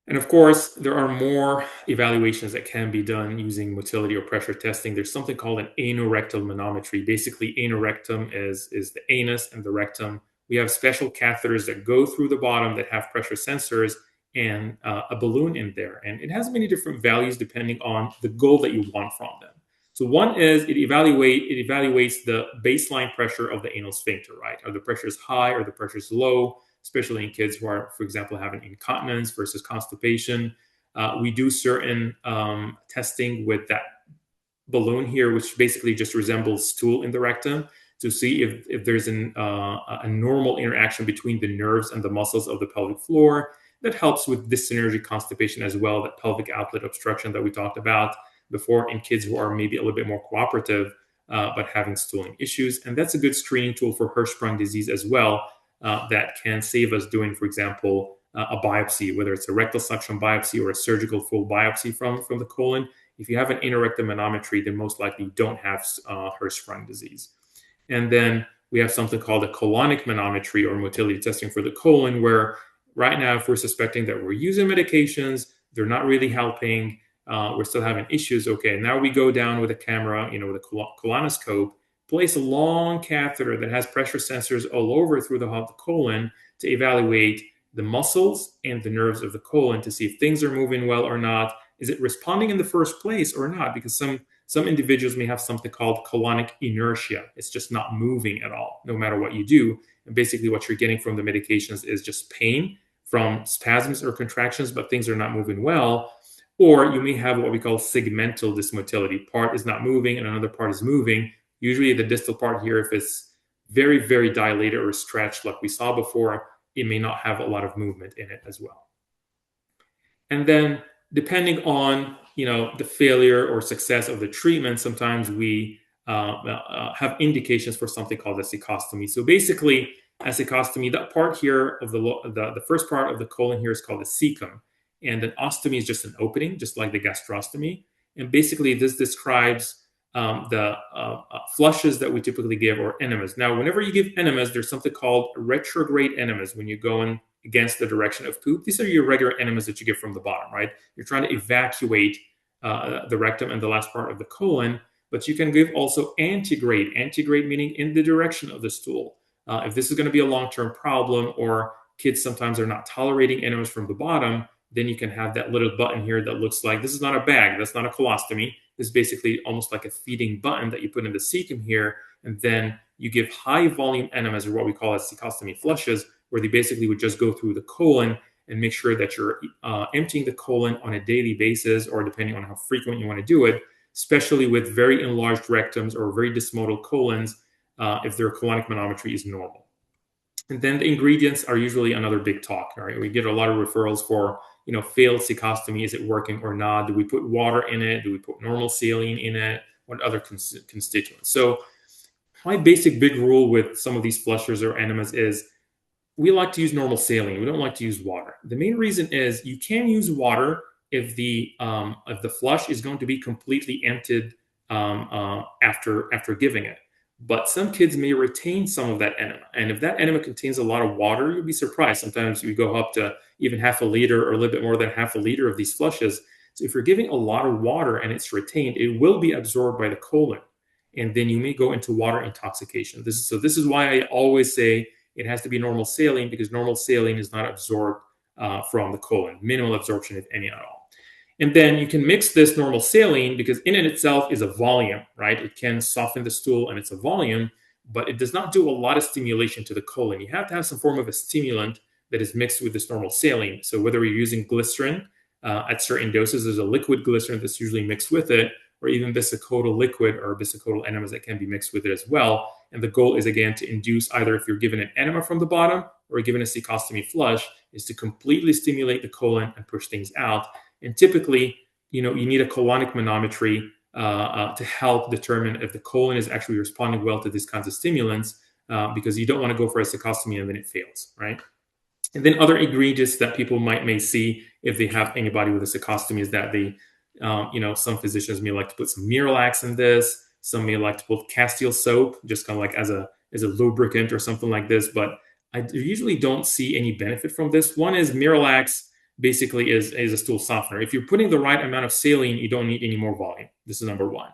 And of course, there are more evaluations that can be done using motility or pressure testing. There's something called an anorectal manometry. Basically, anorectum is the anus and the rectum. We have special catheters that go through the bottom that have pressure sensors and a balloon in there. And it has many different values depending on the goal that you want from them. So one is it evaluates the baseline pressure of the anal sphincter, right? Are the pressures high or the pressures low, especially in kids who are, for example, having incontinence versus constipation. We do certain testing with that balloon here, which basically just resembles stool in the rectum, to see if there's a normal interaction between the nerves and the muscles of the pelvic floor. That helps with dysenergic constipation as well, that pelvic outlet obstruction that we talked about before in kids who are maybe a little bit more cooperative, but having stooling issues. And that's a good screening tool for Hirschsprung disease as well, that can save us doing, for example, a biopsy, whether it's a rectal suction biopsy or a surgical full biopsy from the colon. If you have an anorectal manometry, then most likely you don't have Hirschsprung disease. And then we have something called a colonic manometry or motility testing for the colon, where right now, if we're suspecting that we're using medications, they're not really helping, we're still having issues. Okay, now we go down with a camera, with a colonoscope, place a long catheter that has pressure sensors all over through the colon to evaluate the muscles and the nerves of the colon to see if things are moving well or not. Is it responding in the first place or not? Because some individuals may have something called colonic inertia. It's just not moving at all, no matter what you do. And basically what you're getting from the medications is just pain from spasms or contractions, but things are not moving well. Or you may have what we call segmental dysmotility. Part is not moving and another part is moving. Usually the distal part here, if it's very, very dilated or stretched like we saw before, it may not have a lot of movement in it as well. And then depending on the failure or success of the treatment, sometimes we have indications for something called a cecostomy. So basically, a cecostomy, that part here of the first part of the colon here is called a cecum. And an ostomy is just an opening, just like the gastrostomy. And basically, this describes the flushes that we typically give, or enemas. Now, whenever you give enemas, there's something called retrograde enemas when you go in against the direction of poop. These are your regular enemas that you get from the bottom, right? You're trying to evacuate the rectum and the last part of the colon. But you can give also antegrade meaning in the direction of the stool. If this is going to be a long-term problem, or kids sometimes are not tolerating enemas from the bottom, then you can have that little button here that looks like, this is not a bag, that's not a colostomy. This is basically almost like a feeding button that you put in the cecum here, and then you give high volume enemas, or what we call as cecostomy flushes, where they basically would just go through the colon and make sure that you're emptying the colon on a daily basis, or depending on how frequent you want to do it, especially with very enlarged rectums or very dysmodal colons, if their colonic manometry is normal. And then the ingredients are usually another big talk. Right? We get a lot of referrals for, failed cecostomy. Is it working or not? Do we put water in it? Do we put normal saline in it? What other constituents? So my basic big rule with some of these flushers or enemas is we like to use normal saline. We don't like to use water. The main reason is you can use water if the flush is going to be completely emptied after giving it. But some kids may retain some of that enema. And if that enema contains a lot of water, you'll be surprised. Sometimes we go up to even half a liter or a little bit more than half a liter of these flushes. So if you're giving a lot of water and it's retained, it will be absorbed by the colon. And then you may go into water intoxication. This is why I always say it has to be normal saline, because normal saline is not absorbed from the colon. Minimal absorption, if any at all. And then you can mix this normal saline, because in it itself is a volume, right? It can soften the stool and it's a volume, but it does not do a lot of stimulation to the colon. You have to have some form of a stimulant that is mixed with this normal saline. So whether you're using glycerin at certain doses, there's a liquid glycerin that's usually mixed with it, or even bisacodyl liquid or bisacodyl enemas that can be mixed with it as well. And the goal is, again, to induce, either if you're given an enema from the bottom or given a cecostomy flush, is to completely stimulate the colon and push things out. And typically, you need a colonic manometry to help determine if the colon is actually responding well to these kinds of stimulants, because you don't want to go for a cecostomy and then it fails, right? And then other ingredients that people may see if they have anybody with a cecostomy is that they, some physicians may like to put some Miralax in this. Some may like to put Castile soap, just kind of like as a lubricant or something like this. But I usually don't see any benefit from this. One is Miralax basically is a stool softener. If you're putting the right amount of saline, you don't need any more volume. This is number one.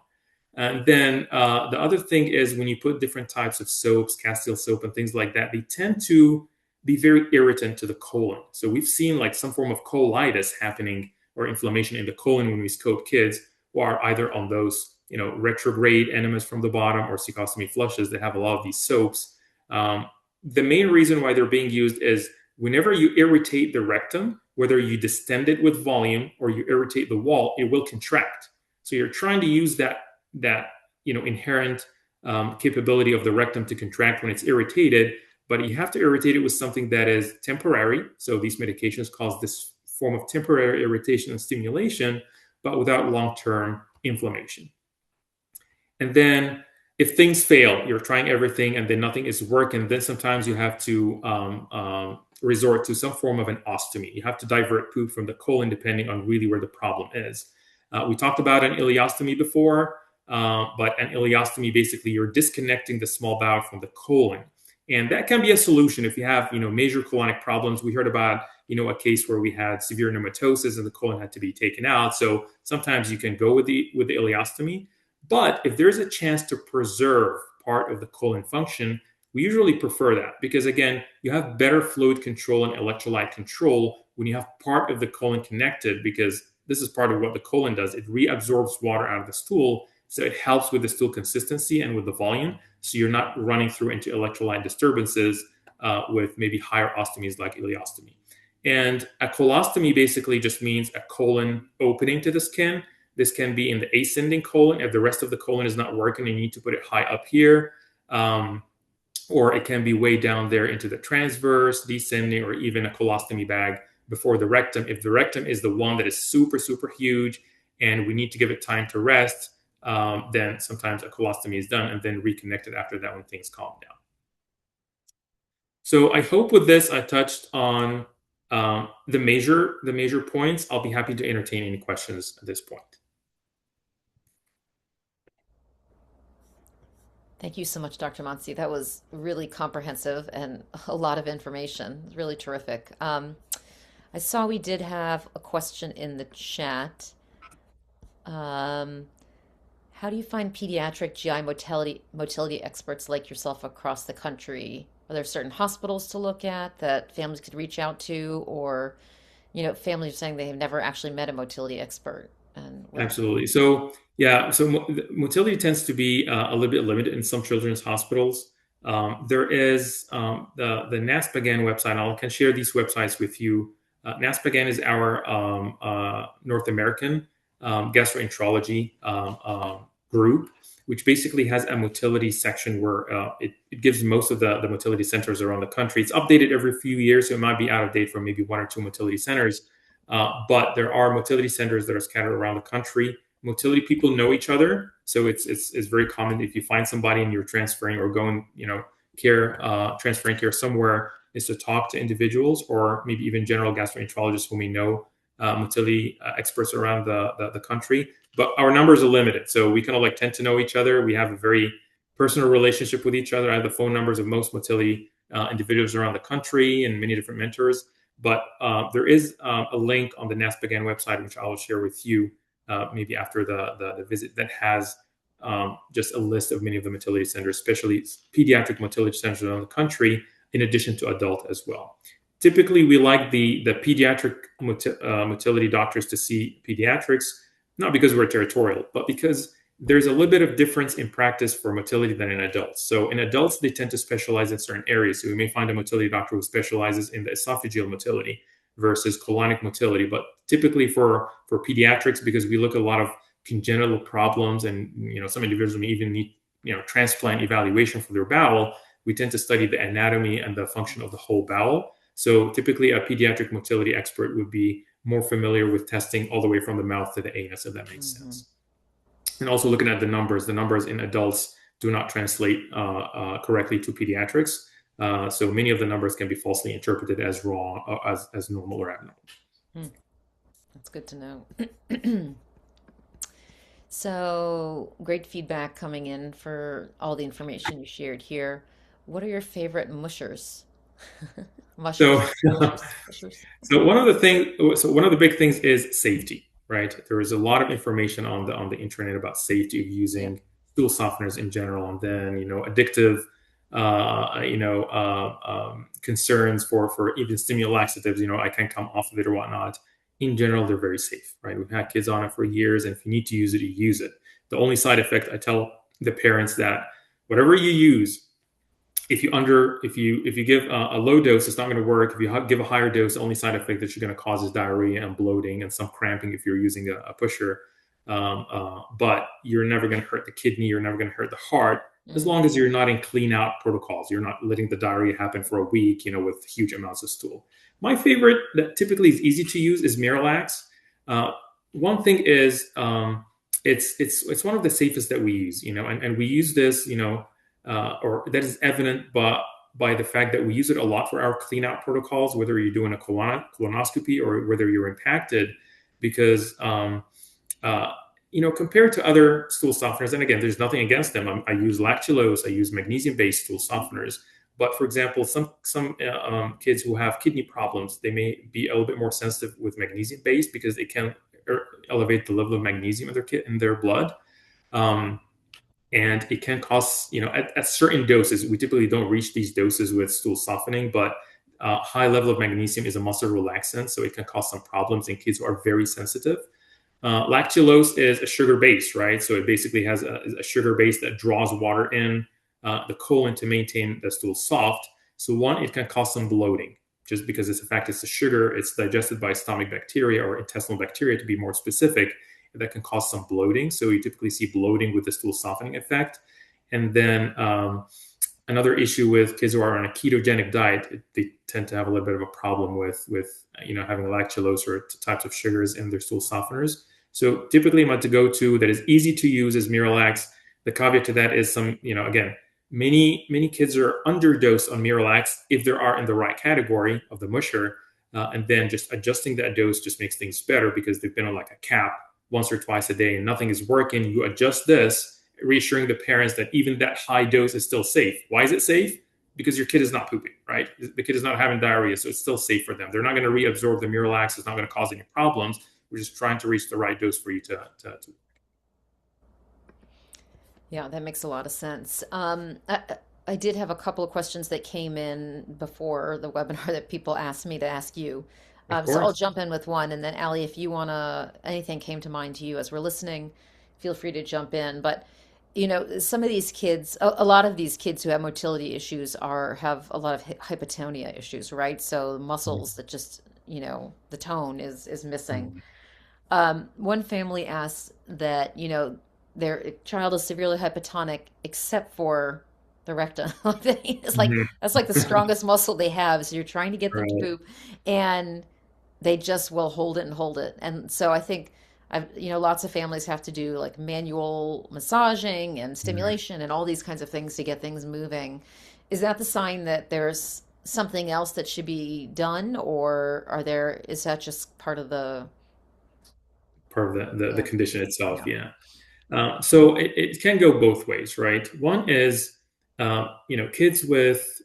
And then the other thing is, when you put different types of soaps, Castile soap and things like that, they tend to be very irritant to the colon. So we've seen like some form of colitis happening, or inflammation in the colon, when we scope kids who are either on those, retrograde enemas from the bottom, or cecostomy flushes that have a lot of these soaps. The main reason why they're being used is whenever you irritate the rectum, whether you distend it with volume or you irritate the wall, it will contract. So you're trying to use that inherent capability of the rectum to contract when it's irritated, but you have to irritate it with something that is temporary. So these medications cause this form of temporary irritation and stimulation, but without long-term inflammation. And then if things fail, you're trying everything and then nothing is working, then sometimes you have to resort to some form of an ostomy. You have to divert poop from the colon, depending on really where the problem is. We talked about an ileostomy before, but an ileostomy, basically you're disconnecting the small bowel from the colon. And that can be a solution if you have, major colonic problems. We heard about, a case where we had severe pneumatosis and the colon had to be taken out. So sometimes you can go with the ileostomy. But if there's a chance to preserve part of the colon function, we usually prefer that, because again, you have better fluid control and electrolyte control when you have part of the colon connected, because this is part of what the colon does. It reabsorbs water out of the stool. So it helps with the stool consistency and with the volume. So you're not running through into electrolyte disturbances with maybe higher ostomies like ileostomy. And a colostomy basically just means a colon opening to the skin. This can be in the ascending colon if the rest of the colon is not working and you need to put it high up here. Or it can be way down there into the transverse, descending, or even a colostomy bag before the rectum. If the rectum is the one that is super, super huge and we need to give it time to rest, then sometimes a colostomy is done and then reconnected after that when things calm down. So I hope with this I touched on the major points. I'll be happy to entertain any questions at this point. Thank you so much, Dr. Mansi. That was really comprehensive and a lot of information. Really terrific. I saw we did have a question in the chat. Um, how do you find pediatric GI motility experts like yourself across the country? Are there certain hospitals to look at that families could reach out to, or families are saying they have never actually met a motility expert, and what? Absolutely. So yeah, so motility tends to be a little bit limited in some children's hospitals. There is the NASPGAN website. I can share these websites with you. NASPGAN is our North American gastroenterology group, which basically has a motility section where it gives most of the motility centers around the country. It's updated every few years, so it might be out of date for maybe one or two motility centers. But there are motility centers that are scattered around the country. Motility people know each other, so it's very common if you find somebody and you're transferring or going, transferring care somewhere, is to talk to individuals or maybe even general gastroenterologists who may know motility experts around the country. But our numbers are limited, so we kind of like tend to know each other. We have a very personal relationship with each other. I have the phone numbers of most motility individuals around the country and many different mentors. But there is a link on the NASPGAN website, which I will share with you maybe after the visit, that has just a list of many of the motility centers, especially pediatric motility centers around the country, in addition to adult as well. Typically, we like the pediatric motility doctors to see pediatrics, not because we're territorial, but because there's a little bit of difference in practice for motility than in adults. So in adults, they tend to specialize in certain areas. So we may find a motility doctor who specializes in the esophageal motility versus colonic motility. But typically for pediatrics, because we look at a lot of congenital problems and some individuals may even need transplant evaluation for their bowel, we tend to study the anatomy and the function of the whole bowel. So typically a pediatric motility expert would be more familiar with testing all the way from the mouth to the anus, if that makes sense. And also looking at the numbers in adults do not translate correctly to pediatrics. So many of the numbers can be falsely interpreted as wrong, as normal or abnormal. That's good to know. So great feedback coming in for all the information you shared here. What are your favorite mushers? So, Mushers. so one of the big things is safety, right? There is a lot of information on the internet about safety of using stool softeners in general, and then addictive, concerns for even stimulant laxatives. I can come off of it or whatnot. In general, they're very safe, right? We've had kids on it for years, and if you need to use it, you use it. The only side effect, I tell the parents that whatever you use, if you give a low dose, it's not going to work. If you give a higher dose, the only side effect that you're going to cause is diarrhea and bloating and some cramping if you're using a pusher. But you're never going to hurt the kidney. You're never going to hurt the heart as long as you're not in clean out protocols. You're not letting the diarrhea happen for a week, with huge amounts of stool. My favorite that typically is easy to use is Miralax. One thing is it's one of the safest that we use, and we use this, or that is evident by the fact that we use it a lot for our clean out protocols, whether you're doing a colonoscopy or whether you're impacted, because compared to other stool softeners, and again, there's nothing against them. I use lactulose, I use magnesium-based stool softeners. But for example, some kids who have kidney problems, they may be a little bit more sensitive with magnesium-based because it can elevate the level of magnesium in their blood. And it can cause, at certain doses, we typically don't reach these doses with stool softening, but high level of magnesium is a muscle relaxant, so it can cause some problems in kids who are very sensitive. Lactulose is a sugar base, right? So it basically has a sugar base that draws water in the colon to maintain the stool soft. So it can cause some bloating just because it's a sugar. It's digested by stomach bacteria or intestinal bacteria, to be more specific, that can cause some bloating. So you typically see bloating with the stool softening effect. And then another issue with kids who are on a ketogenic diet, they tend to have a little bit of a problem with having lactulose or types of sugars in their stool softeners. So typically my to-go-to that is easy to use is Miralax. The caveat to that is again, many kids are underdosed on Miralax if they are in the right category of the musher. And then just adjusting that dose just makes things better because they've been on like a cap once or twice a day and nothing is working. You adjust this, reassuring the parents that even that high dose is still safe. Why is it safe? Because your kid is not pooping, right? The kid is not having diarrhea, so it's still safe for them. They're not going to reabsorb the Miralax. It's not going to cause any problems, We're just trying to reach the right dose for you to. Yeah, that makes a lot of sense. I did have a couple of questions that came in before the webinar that people asked me to ask you. Of So I'll course. jump in with one, and then Allie, if you wanna, anything came to mind to you as we're listening, feel free to jump in. But some of these kids, a lot of these kids who have motility issues have a lot of hypotonia issues, right? So muscles that just, the tone is missing. Mhm. One family asks that, their child is severely hypotonic except for the rectum. It's like Mhm. that's like the strongest muscle they have. So you're trying to get them to Right. poop, and they just will hold it and hold it. And so I think lots of families have to do like manual massaging and Mhm. stimulation and all these kinds of things to get things moving. Is that the sign that there's something else that should be done, or is that just part of the, Part of the yeah, condition itself, yeah. yeah. So it can go both ways, right? One is, kids with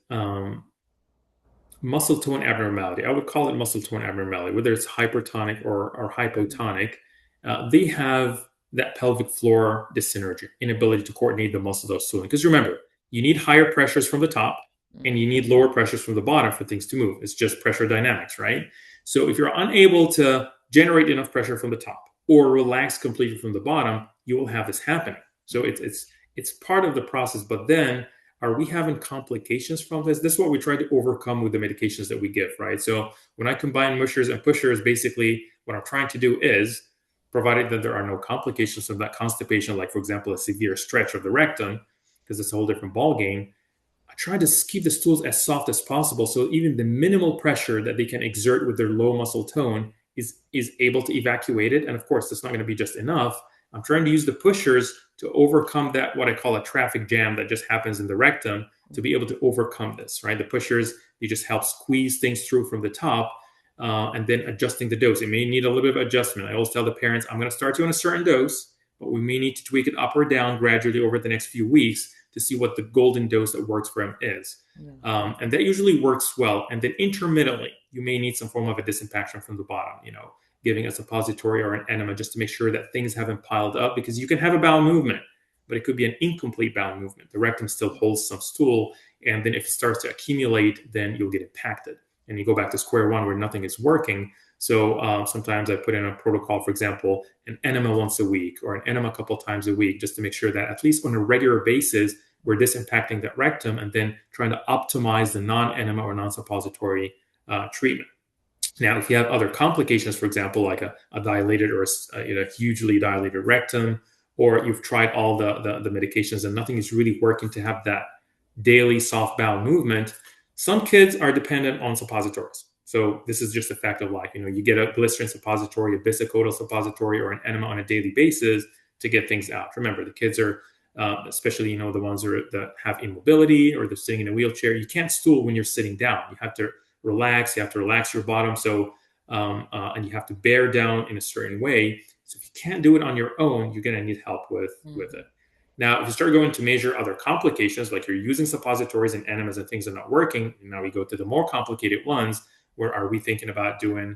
muscle tone abnormality. I would call it muscle tone abnormality, whether it's hypertonic or hypotonic. They have that pelvic floor dyssynergy, inability to coordinate the muscles of stooling. Because remember, you need higher pressures from the top and you need lower pressures from the bottom for things to move. It's just pressure dynamics, right? So if you're unable to generate enough pressure from the top or relax completely from the bottom, you will have this happening. So it's part of the process. But then, are we having complications from this? This is what we try to overcome with the medications that we give, right? So when I combine mushers and pushers, basically what I'm trying to do is, provided that there are no complications of that constipation, like for example, a severe stretch of the rectum, because it's a whole different ball game. I try to keep the stools as soft as possible, so even the minimal pressure that they can exert with their low muscle tone is able to evacuate it. And of course, that's not going to be just enough. I'm trying to use the pushers to overcome that, what I call a traffic jam that just happens in the rectum, to be able to overcome this, right? The pushers, they just help squeeze things through from the top, and then adjusting the dose. It may need a little bit of adjustment. I always tell the parents, I'm going to start you on a certain dose, but we may need to tweak it up or down gradually over the next few weeks to see what the golden dose that works for him is. Yeah. And that usually works well. And then intermittently, you may need some form of a disimpaction from the bottom, giving a suppository or an enema just to make sure that things haven't piled up, because you can have a bowel movement, but it could be an incomplete bowel movement. The rectum still holds some stool. And then if it starts to accumulate, then you'll get impacted. And you go back to square one where nothing is working. So sometimes I put in a protocol, for example, an enema once a week or an enema a couple times a week, just to make sure that at least on a regular basis, we're disimpacting that rectum and then trying to optimize the non-enema or non-suppository treatment. Now, if you have other complications, for example, like a dilated or a hugely dilated rectum, or you've tried all the medications and nothing is really working to have that daily soft bowel movement, some kids are dependent on suppositories. So this is just a fact of life. You get a glycerin suppository, a bisacodyl suppository, or an enema on a daily basis to get things out. Remember, the kids are, especially the ones that have immobility or they're sitting in a wheelchair. You can't stool when you're sitting down. You have to relax. You have to relax your bottom. So and you have to bear down in a certain way. So if you can't do it on your own, you're going to need help with it. Now, if you start going to measure other complications, like you're using suppositories and enemas and things are not working, and now we go to the more complicated ones, where are we thinking about doing,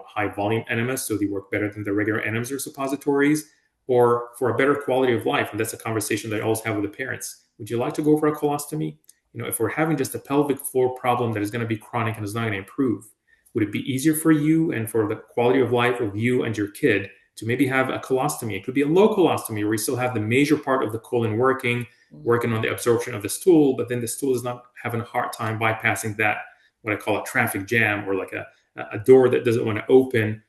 high volume enemas so they work better than the regular enemas or suppositories, or for a better quality of life? And that's a conversation that I always have with the parents. Would you like to go for a colostomy? If we're having just a pelvic floor problem that is going to be chronic and is not going to improve, would it be easier for you and for the quality of life of you and your kid to maybe have a colostomy? It could be a low colostomy where you still have the major part of the colon working on the absorption of the stool, but then the stool is not having a hard time bypassing that, what I call a traffic jam, or like a door that doesn't want to open,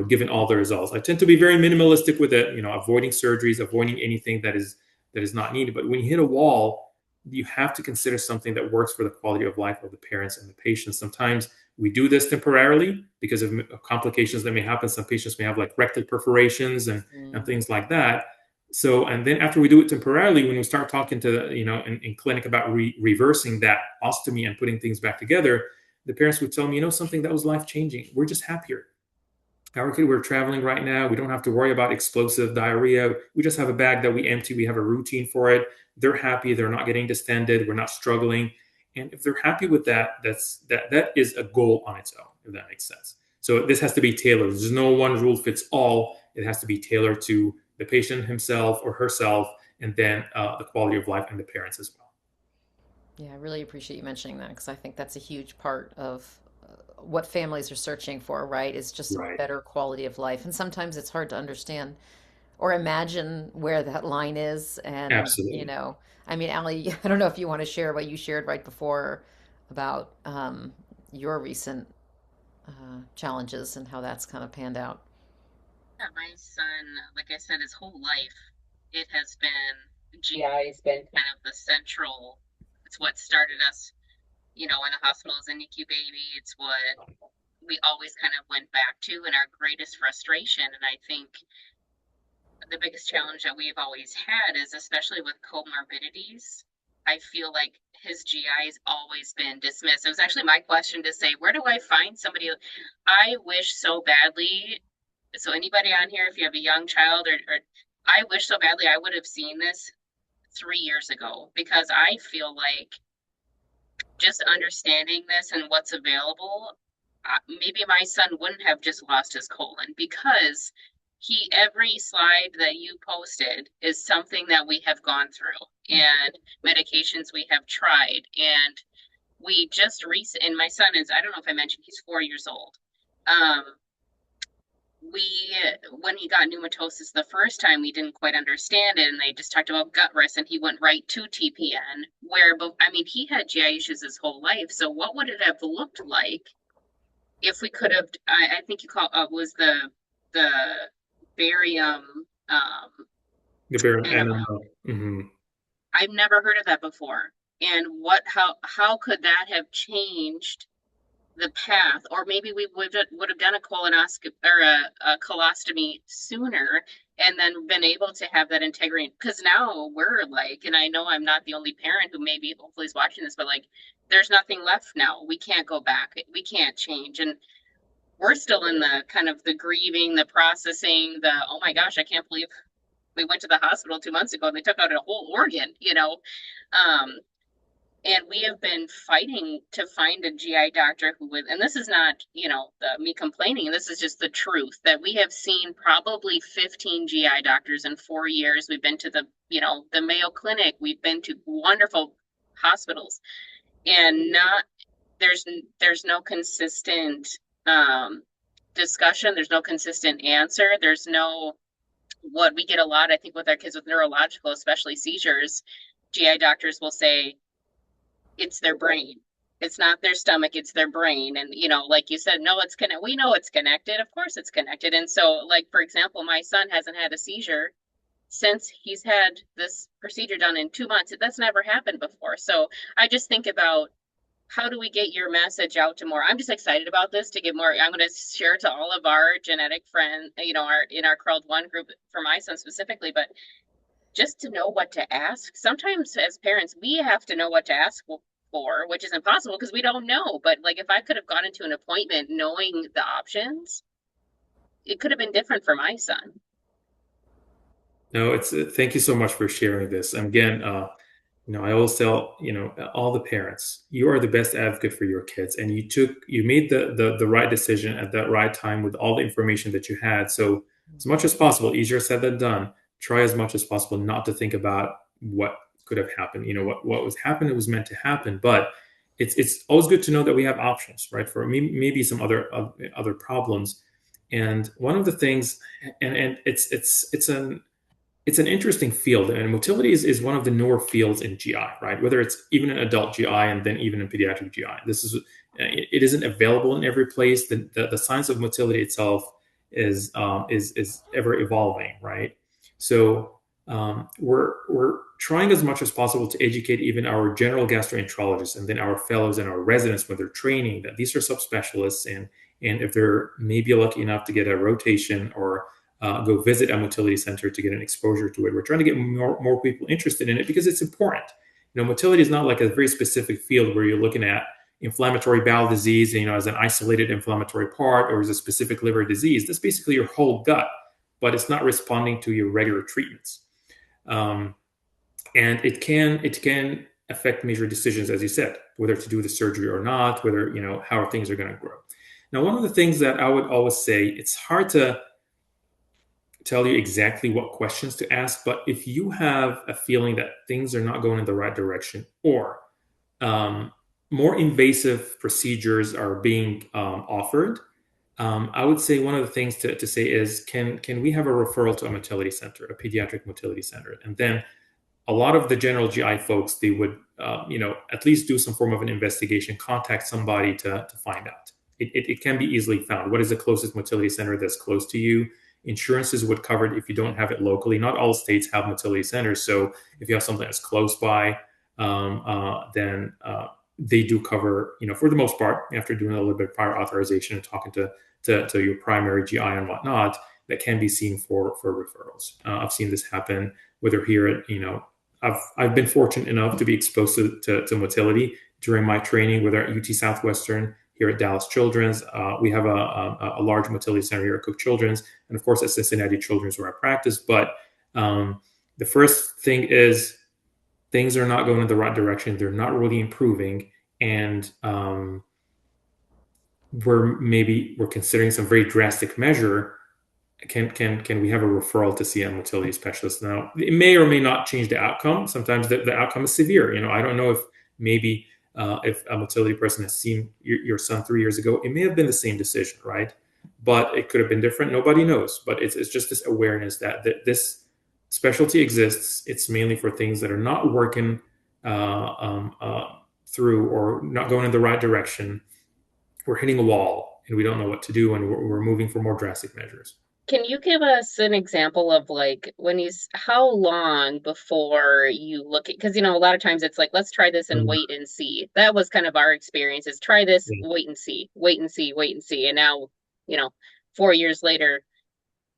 given all the results. I tend to be very minimalistic with it, avoiding surgeries, avoiding anything that is not needed. But when you hit a wall, you have to consider something that works for the quality of life of the parents and the patients. Sometimes we do this temporarily because of complications that may happen. Some patients may have like rectal perforations and things like that. So, and then after we do it temporarily, when we start talking to the, in clinic about reversing that ostomy and putting things back together, the parents would tell me, something that was life-changing. We're just happier. Our kid, we're traveling right now. We don't have to worry about explosive diarrhea. We just have a bag that we empty. We have a routine for it. They're happy. They're not getting distended. We're not struggling. And if they're happy with that, that is a goal on its own, if that makes sense. So this has to be tailored. There's no one rule fits all. It has to be tailored to the patient himself or herself, and then the quality of life and the parents as well. Yeah, I really appreciate you mentioning that because I think that's a huge part of what families are searching for, right? Is just a Right. better quality of life. And sometimes it's hard to understand or imagine where that line is. And, Absolutely. I mean, Allie, I don't know if you want to share what you shared right before about your recent challenges and how that's kind of panned out. Yeah, my son, like I said, his whole life, it has been GI has been kind of the central. It's what started us, in the hospital as a NICU baby. It's what we always kind of went back to and our greatest frustration. And I think the biggest challenge that we've always had is, especially with comorbidities, I feel like his GI has always been dismissed. It was actually my question to say, where do I find somebody? I wish so badly. So anybody on here, if you have a young child, or I wish so badly I would have seen this 3 years ago, because I feel like just understanding this and what's available, maybe my son wouldn't have just lost his colon, because every slide that you posted is something that we have gone through and medications we have tried. And we just and my son is, I don't know if I mentioned, he's 4 years old. When he got pneumatosis the first time, we didn't quite understand it, and they just talked about gut rest, and he went right to TPN, but I mean, he had GI issues his whole life. So what would it have looked like if we could have, I think you call was the barium, The parent and antibiotic. mm-hmm. I've never heard of that before. And how could that have changed the path? Or maybe we would have done a colonoscopy or a colostomy sooner, and then been able to have that integrity. Because now we're like, and I know I'm not the only parent who maybe hopefully is watching this, but like, there's nothing left now. We can't go back. We can't change. And we're still in the kind of the grieving, the processing, oh my gosh, I can't believe we went to the hospital 2 months ago and they took out a whole organ. And we have been fighting to find a GI doctor who would, and this is not, me complaining. This is just the truth, that we have seen probably 15 GI doctors in 4 years. We've been to the Mayo Clinic. We've been to wonderful hospitals, and there's no consistent discussion. There's no consistent answer. There's no, what we get a lot, I think, with our kids with neurological, especially seizures, GI doctors will say, it's their brain. It's not their stomach, it's their brain. And, like you said, no, we know it's connected. Of course it's connected. And so, like, for example, my son hasn't had a seizure since he's had this procedure done in 2 months. That's never happened before. So I just think about, how do we get your message out to more? I'm just excited about this, to get more. I'm going to share to all of our genetic friends, in our Curled One group, for my son specifically, but just to know what to ask. Sometimes as parents, we have to know what to ask for, which is impossible because we don't know. But like, if I could have gone into an appointment knowing the options, it could have been different for my son. No, thank you so much for sharing this. And again, I always tell, all the parents, you are the best advocate for your kids, and you made the right decision at that right time with all the information that you had. So as much as possible, easier said than done, try as much as possible not to think about what could have happened. What was happened, it was meant to happen. But it's always good to know that we have options, right? For maybe some other problems. And one of the things, and it's an interesting field, and motility is one of the newer fields in GI, right? Whether it's even in adult GI and then even in pediatric GI. It isn't available in every place. The science of motility itself is ever evolving, right? So we're trying as much as possible to educate even our general gastroenterologists and then our fellows and our residents when they're training, that these are subspecialists, and if they're maybe lucky enough to get a rotation or go visit a motility center to get an exposure to it. We're trying to get more people interested in it because it's important. Motility is not like a very specific field where you're looking at inflammatory bowel disease, as an isolated inflammatory part, or as a specific liver disease. That's basically your whole gut, but it's not responding to your regular treatments. And it can affect major decisions, as you said, whether to do the surgery or not, whether, how things are going to grow. Now, one of the things that I would always say, it's hard to tell you exactly what questions to ask, but if you have a feeling that things are not going in the right direction, or um, more invasive procedures are being offered, I would say one of the things to say is, can we have a referral to a motility center, a pediatric motility center? And then a lot of the general GI folks, they would, at least do some form of an investigation, contact somebody to find out. It can be easily found. What is the closest motility center that's close to you? Insurances would cover it if you don't have it locally. Not all states have motility centers. So if you have something that's close by, then they do cover, for the most part, after doing a little bit of prior authorization and talking to your primary GI and whatnot, that can be seen for referrals. I've seen this happen, whether here at, I've been fortunate enough to be exposed to motility during my training, whether at UT Southwestern, here at Dallas Children's. We have a large motility center here at Cook Children's, and of course at Cincinnati Children's where I practice. But the first thing is, things are not going in the right direction. They're not really improving, and we're considering some very drastic measure. Can we have a referral to see a motility specialist? Now, it may or may not change the outcome. Sometimes the outcome is severe. I don't know if maybe if a motility person has seen your son 3 years ago, it may have been the same decision, right? But it could have been different. Nobody knows. But it's just this awareness that this specialty exists. It's mainly for things that are not working through, or not going in the right direction. We're hitting a wall and we don't know what to do, and we're moving for more drastic measures. Can you give us an example of like how long before you look at, because a lot of times it's like, let's try this and wait and see. That was kind of our experience, is try this, wait and see, wait and see, wait and see. And now, 4 years later,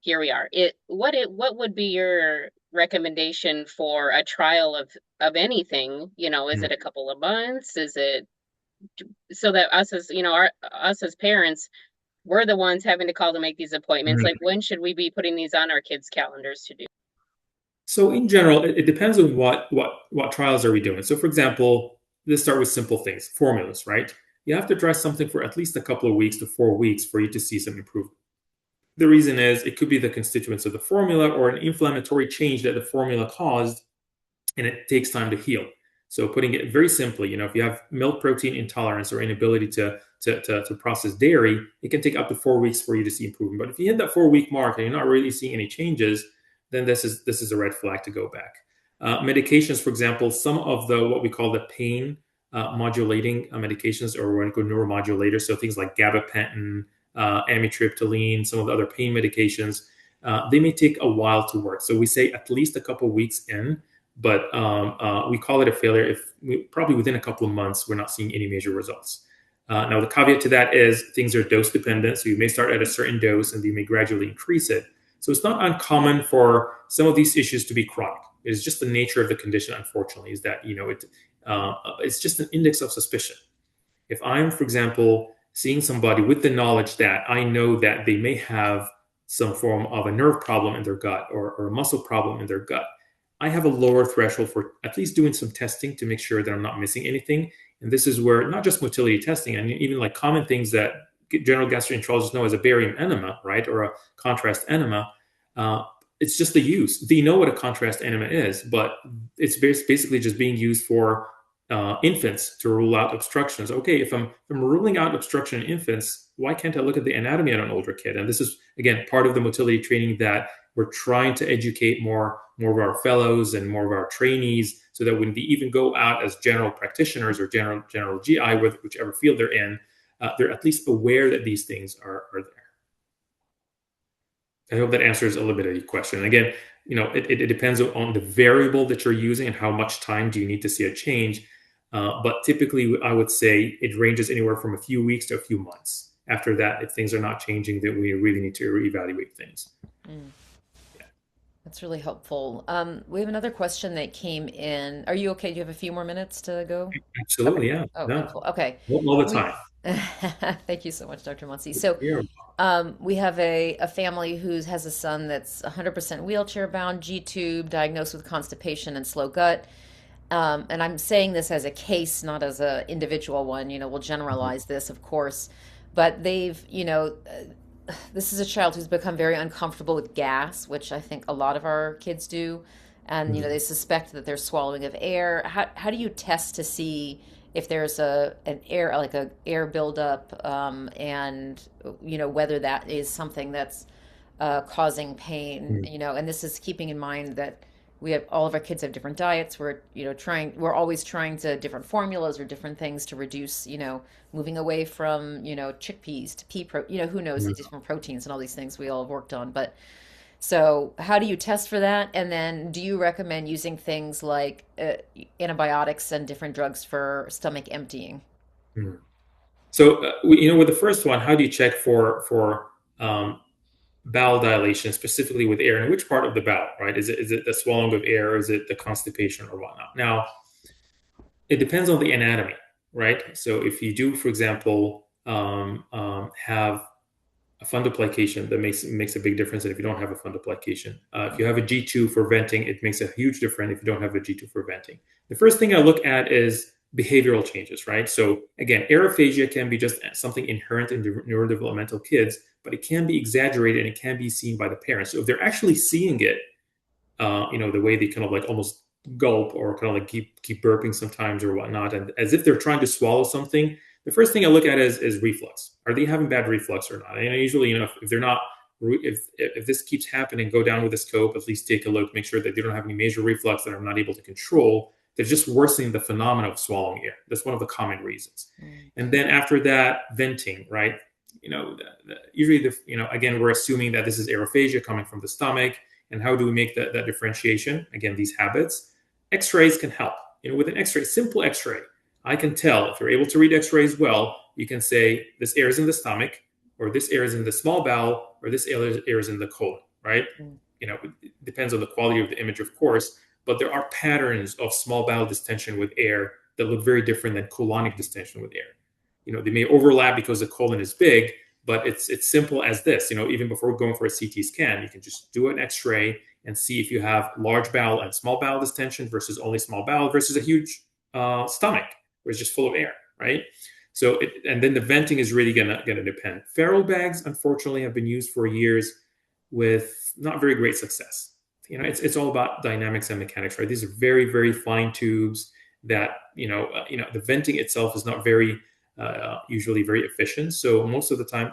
here we are. What would be your recommendation for a trial of anything? Is it a couple of months? Is it so that us as parents, we're the ones having to call to make these appointments? Like, when should we be putting these on our kids' calendars to do? So in general, it depends on what trials are we doing. So for example, let's start with simple things, formulas, right? You have to try something for at least a couple of weeks to 4 weeks for you to see some improvement. The reason is, it could be the constituents of the formula or an inflammatory change that the formula caused, and it takes time to heal. So putting it very simply, if you have milk protein intolerance or inability to process dairy, it can take up to 4 weeks for you to see improvement. But if you hit that 4-week mark and you're not really seeing any changes, then this is a red flag to go back. Medications, for example, some of what we call the pain modulating medications, or neuromodulators, so things like gabapentin, amitriptyline, some of the other pain medications, they may take a while to work. So we say at least a couple of weeks in, but we call it a failure if probably within a couple of months we're not seeing any major results. Now, the caveat to that is things are dose dependent. So you may start at a certain dose and you may gradually increase it. So it's not uncommon for some of these issues to be chronic. It's just the nature of the condition, unfortunately, is that, it's just an index of suspicion. If I'm, for example, seeing somebody with the knowledge that I know that they may have some form of a nerve problem in their gut, or a muscle problem in their gut, I have a lower threshold for at least doing some testing to make sure that I'm not missing anything. And this is where not just motility testing, and even like common things that general gastroenterologists know as a barium enema, right, or a contrast enema, it's just the use. They know what a contrast enema is, but it's basically just being used for infants to rule out obstructions. Okay, if I'm ruling out obstruction in infants, why can't I look at the anatomy on an older kid? And this is, again, part of the motility training that we're trying to educate more of our fellows and more of our trainees, so that when they even go out as general practitioners or general GI, with whichever field they're in, they're at least aware that these things are there. I hope that answers a little bit of your question. Again, it depends on the variable that you're using and how much time do you need to see a change. But typically, I would say it ranges anywhere from a few weeks to a few months. After that, if things are not changing, then we really need to reevaluate things. Yeah. That's really helpful. We have another question that came in. Are you okay? Do you have a few more minutes to go? Absolutely, yeah. Oh, No, wonderful. Okay. all the time. Thank you so much, Dr. Mansi. So, Yeah. we have a family who has a son that's 100% wheelchair bound, G-tube, diagnosed with constipation and slow gut. And I'm saying this as a case, not as an individual one. We'll generalize this, of course. but they've, this is a child who's become very uncomfortable with gas, which I think a lot of our kids do. And, they suspect that there's swallowing of air. How do you test to see if there's an air, like a air buildup, and, whether that is something that's causing pain, Mm. and this is keeping in mind that we have all of our kids have different diets. We're always trying to different formulas or different things to reduce, moving away from, chickpeas to who knows the Mm. different proteins and all these things we all have worked on. But so how do you test for that? And then do you recommend using things like antibiotics and different drugs for stomach emptying? Mm. So, with the first one, how do you check for bowel dilation, specifically with air, and which part of the bowel, right? Is it the swallowing of air, or is it the constipation or whatnot? Now, it depends on the anatomy, right? So, if you do, for example, have a fundoplication, that makes a big difference. And if you don't have a fundoplication, if you have a G2 for venting, it makes a huge difference. If you don't have a G2 for venting, the first thing I look at is behavioral changes, right? So again, aerophagia can be just something inherent in neurodevelopmental kids, but it can be exaggerated and it can be seen by the parents. So if they're actually seeing it, the way they kind of like almost gulp or kind of like keep burping sometimes or whatnot, and as if they're trying to swallow something, the first thing I look at is reflux. Are they having bad reflux or not? And usually, if they're not, if this keeps happening, go down with the scope, at least take a look, make sure that they don't have any major reflux that I'm not able to control. They're just worsening the phenomena of swallowing air. That's one of the common reasons. Mm. And then after that, venting, right? Usually, again, we're assuming that this is aerophagia coming from the stomach. And how do we make that differentiation? Again, these habits. X-rays can help. With an X-ray, simple X-ray, I can tell, if you're able to read X-rays well, you can say this air is in the stomach, or this air is in the small bowel, or this air is in the colon, right? Mm. It depends on the quality of the image, of course, but there are patterns of small bowel distension with air that look very different than colonic distension with air. They may overlap because the colon is big, but it's simple as this. Even before going for a CT scan, you can just do an X-ray and see if you have large bowel and small bowel distension versus only small bowel versus a huge stomach where it's just full of air, right? So, and then the venting is really gonna depend. Ferrule bags, unfortunately, have been used for years with not very great success. It's all about dynamics and mechanics, right? These are very, very fine tubes that the venting itself is not very usually very efficient. So most of the time,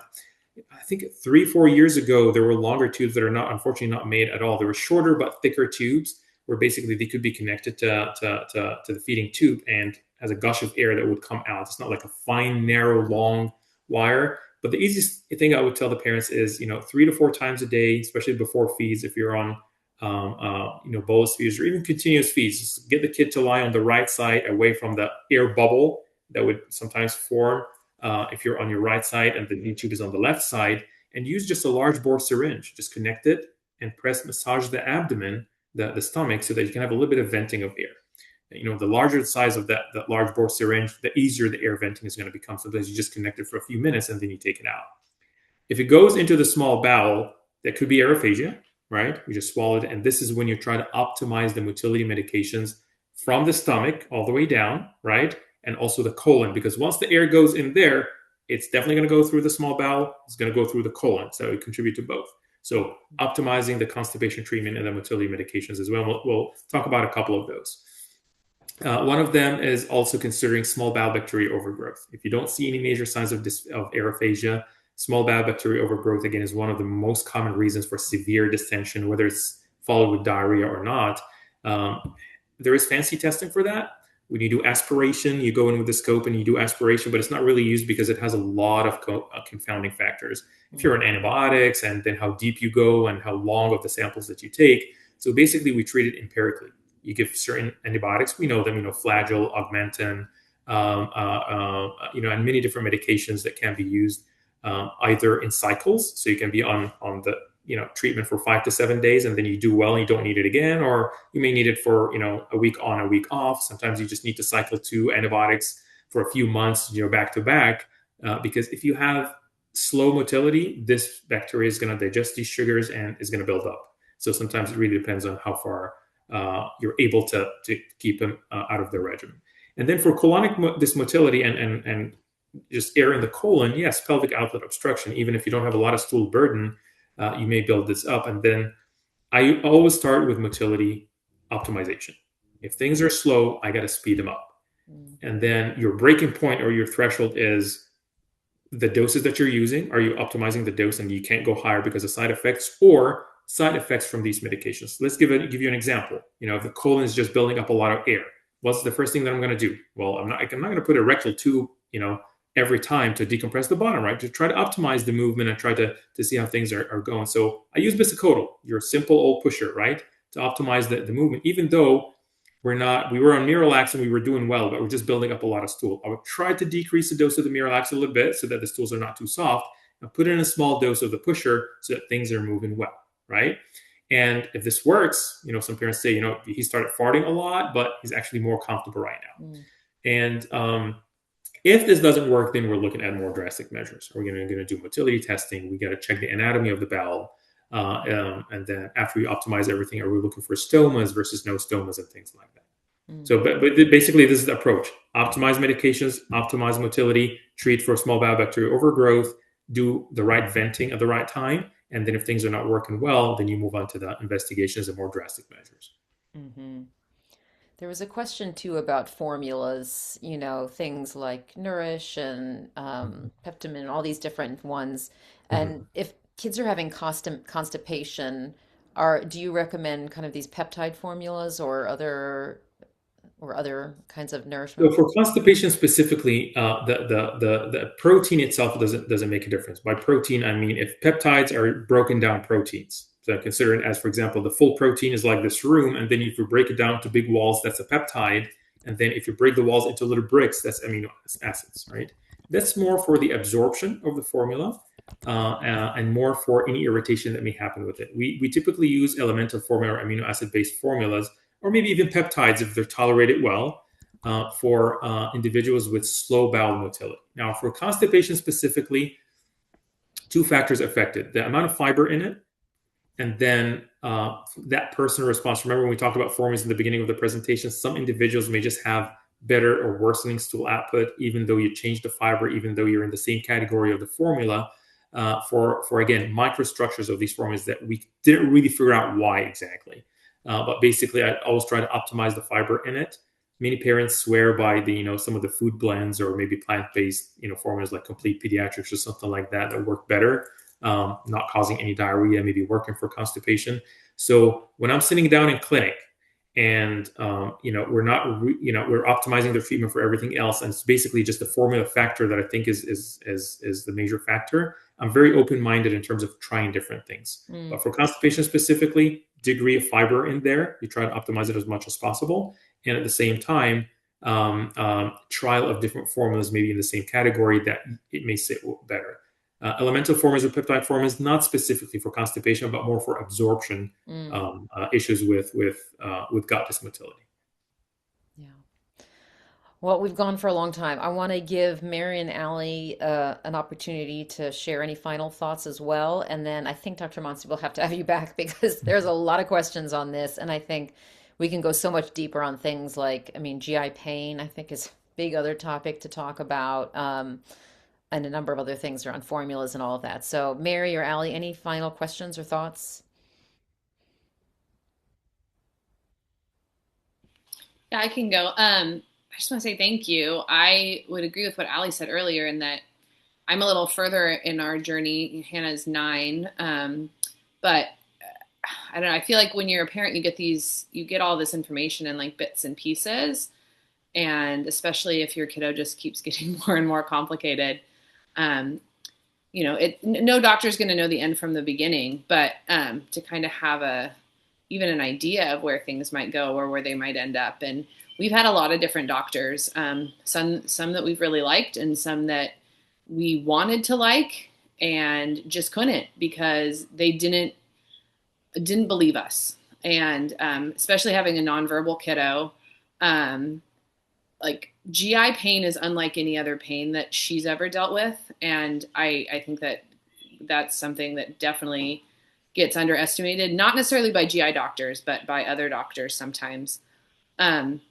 I think 3-4 years ago, there were longer tubes that are unfortunately not made at all. There were shorter but thicker tubes where basically they could be connected to the feeding tube and has a gush of air that would come out. It's not like a fine, narrow, long wire. But the easiest thing I would tell the parents is, 3 to 4 times a day, especially before feeds, if you're on bolus feeds or even continuous feeds, just get the kid to lie on the right side away from the air bubble that would sometimes form if you're on your right side and the knee tube is on the left side, and use just a large bore syringe. Just connect it and massage the abdomen, the stomach, so that you can have a little bit of venting of air. The larger the size of that large bore syringe, the easier the air venting is going to become. Sometimes you just connect it for a few minutes and then you take it out. If it goes into the small bowel, that could be aerophagia, right? We just swallowed it. And this is when you try to optimize the motility medications from the stomach all the way down, right? And also the colon, because once the air goes in there, it's definitely going to go through the small bowel. It's going to go through the colon. So it contributes to both. So optimizing the constipation treatment and the motility medications as well. We'll talk about a couple of those. One of them is also considering small bowel bacteria overgrowth. If you don't see any major signs of aerophagia, small bowel bacteria overgrowth, again, is one of the most common reasons for severe distension, whether it's followed with diarrhea or not. There is fancy testing for that. When you do aspiration, you go in with the scope and you do aspiration, but it's not really used because it has a lot of confounding factors. If you're on antibiotics, and then how deep you go and how long of the samples that you take. So basically, we treat it empirically. You give certain antibiotics, we know them, Flagyl, Augmentin, and many different medications that can be used either in cycles. So you can be on the treatment for 5 to 7 days, and then you do well and you don't need it again, or you may need it for a week on, a week off. Sometimes you just need to cycle 2 antibiotics for a few months, back to back, because if you have slow motility, this bacteria is going to digest these sugars and is going to build up. So sometimes it really depends on how far you're able to keep them out of the regimen. And then for colonic dysmotility and just air in the colon, yes, pelvic outlet obstruction. Even if you don't have a lot of stool burden, you may build this up. And then I always start with motility optimization. If things are slow, I got to speed them up. And then your breaking point or your threshold is the doses that you're using. Are you optimizing the dose and you can't go higher because of side effects, or side effects from these medications? Let's give you an example. If the colon is just building up a lot of air, what's the first thing that I'm going to do? Well, I'm not going to put a rectal tube, every time to decompress the bottom, right? To try to optimize the movement and try to see how things are going. So I use bisacodyl, your simple old pusher, right? To optimize the movement, even though we were on Miralax and we were doing well, but we're just building up a lot of stool. I would try to decrease the dose of the Miralax a little bit so that the stools are not too soft, and put in a small dose of the pusher so that things are moving well, right? And if this works, some parents say, he started farting a lot, but he's actually more comfortable right now. And if this doesn't work, then we're looking at more drastic measures. We're going to do motility testing. We got to check the anatomy of the bowel. And then after we optimize everything, are we looking for stomas versus no stomas and things like that? So, but basically, this is the approach: optimize medications, optimize motility, treat for small bowel bacteria overgrowth, do the right venting at the right time, and then if things are not working well, then you move on to the investigations and more drastic measures. Mm-hmm. There was a question too about formulas, things like Nourish and Peptamen, all these different ones. And if kids are having constipation, do you recommend kind of these peptide formulas or other kinds of So nourishment? for constipation specifically, the protein itself doesn't make a difference. By protein, I mean if peptides are broken down proteins. So consider it as, for example, the full protein is like this room, and then if you break it down to big walls, that's a peptide. And then if you break the walls into little bricks, that's amino acids, right? That's more for the absorption of the formula, and more for any irritation that may happen with it. We typically use elemental formula or amino acid-based formulas, or maybe even peptides if they're tolerated well, for individuals with slow bowel motility. Now, for constipation specifically, two factors affect it: the amount of fiber in it, and then that personal response. Remember when we talked about formulas in the beginning of the presentation, some individuals may just have better or worsening stool output, even though you change the fiber, even though you're in the same category of the formula, for again, microstructures of these formulas that we didn't really figure out why exactly. But basically, I always try to optimize the fiber in it. Many parents swear by some of the food blends or maybe plant-based formulas like Complete Pediatrics or something like that work better. Not causing any diarrhea, maybe working for constipation. So when I'm sitting down in clinic and we're not we're optimizing the treatment for everything else, and it's basically just the formula factor that I think is the major factor. I'm very open-minded in terms of trying different things. But for constipation specifically, degree of fiber in there, you try to optimize it as much as possible, and at the same time, trial of different formulas maybe in the same category that it may sit better. Elemental formulas or peptide formulas, not specifically for constipation, but more for absorption issues with gut dysmotility. Yeah. Well, we've gone for a long time. I want to give Mary and Allie an opportunity to share any final thoughts as well. And then I think Dr. Mansi will have to have you back because there's a lot of questions on this. And I think we can go so much deeper on things like, GI pain, I think is a big other topic to talk about. And a number of other things around formulas and all of that. So, Mary or Allie, any final questions or thoughts? Yeah, I can go. I just want to say thank you. I would agree with what Allie said earlier in that I'm a little further in our journey. Hannah's 9. But I don't know. I feel like when you're a parent, you get all this information in like bits and pieces. And especially if your kiddo just keeps getting more and more complicated, no doctor's going to know the end from the beginning, but to kind of have even an idea of where things might go or where they might end up. And we've had a lot of different doctors, some that we've really liked and some that we wanted to like and just couldn't because they didn't believe us. And especially having a nonverbal kiddo, like GI pain is unlike any other pain that she's ever dealt with. And I think that's something that definitely gets underestimated, not necessarily by GI doctors, but by other doctors sometimes. And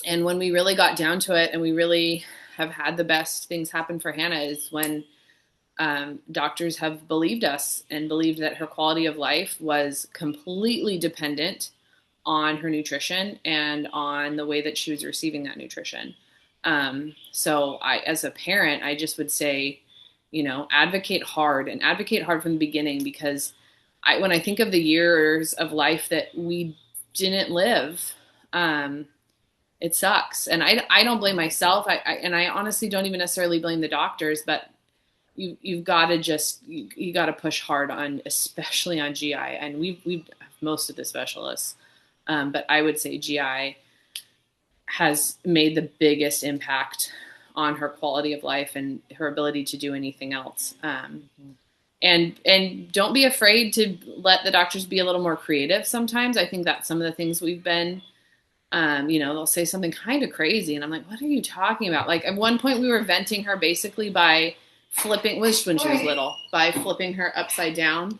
when we really got down to it and we really have had the best things happen for Hannah is when doctors have believed us and believed that her quality of life was completely dependent on her nutrition and on the way that she was receiving that nutrition. So as a parent, I just would say, advocate hard from the beginning, because when I think of the years of life that we didn't live, it sucks. And I don't blame myself. I honestly don't even necessarily blame the doctors, but you've got to you got to push hard on, especially on GI. And we've most of the specialists, but I would say GI has made the biggest impact on her quality of life and her ability to do anything else. And don't be afraid to let the doctors be a little more creative sometimes. I think that's some of the things we've been, they'll say something kind of crazy, and I'm like, what are you talking about? Like, at one point we were venting her basically by flipping, when she was little, by flipping her upside down.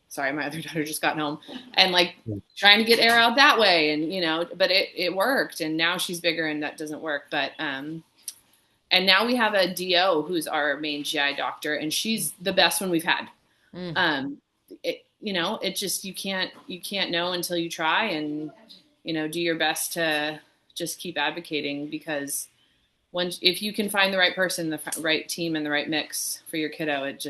Sorry, my other daughter just got home, and like trying to get air out that way. And, but it worked. And now she's bigger and that doesn't work. But, and now we have a DO who's our main GI doctor, and she's the best one we've had. It just, you can't know until you try, and, do your best to just keep advocating, because if you can find the right person, the right team, and the right mix for your kiddo, it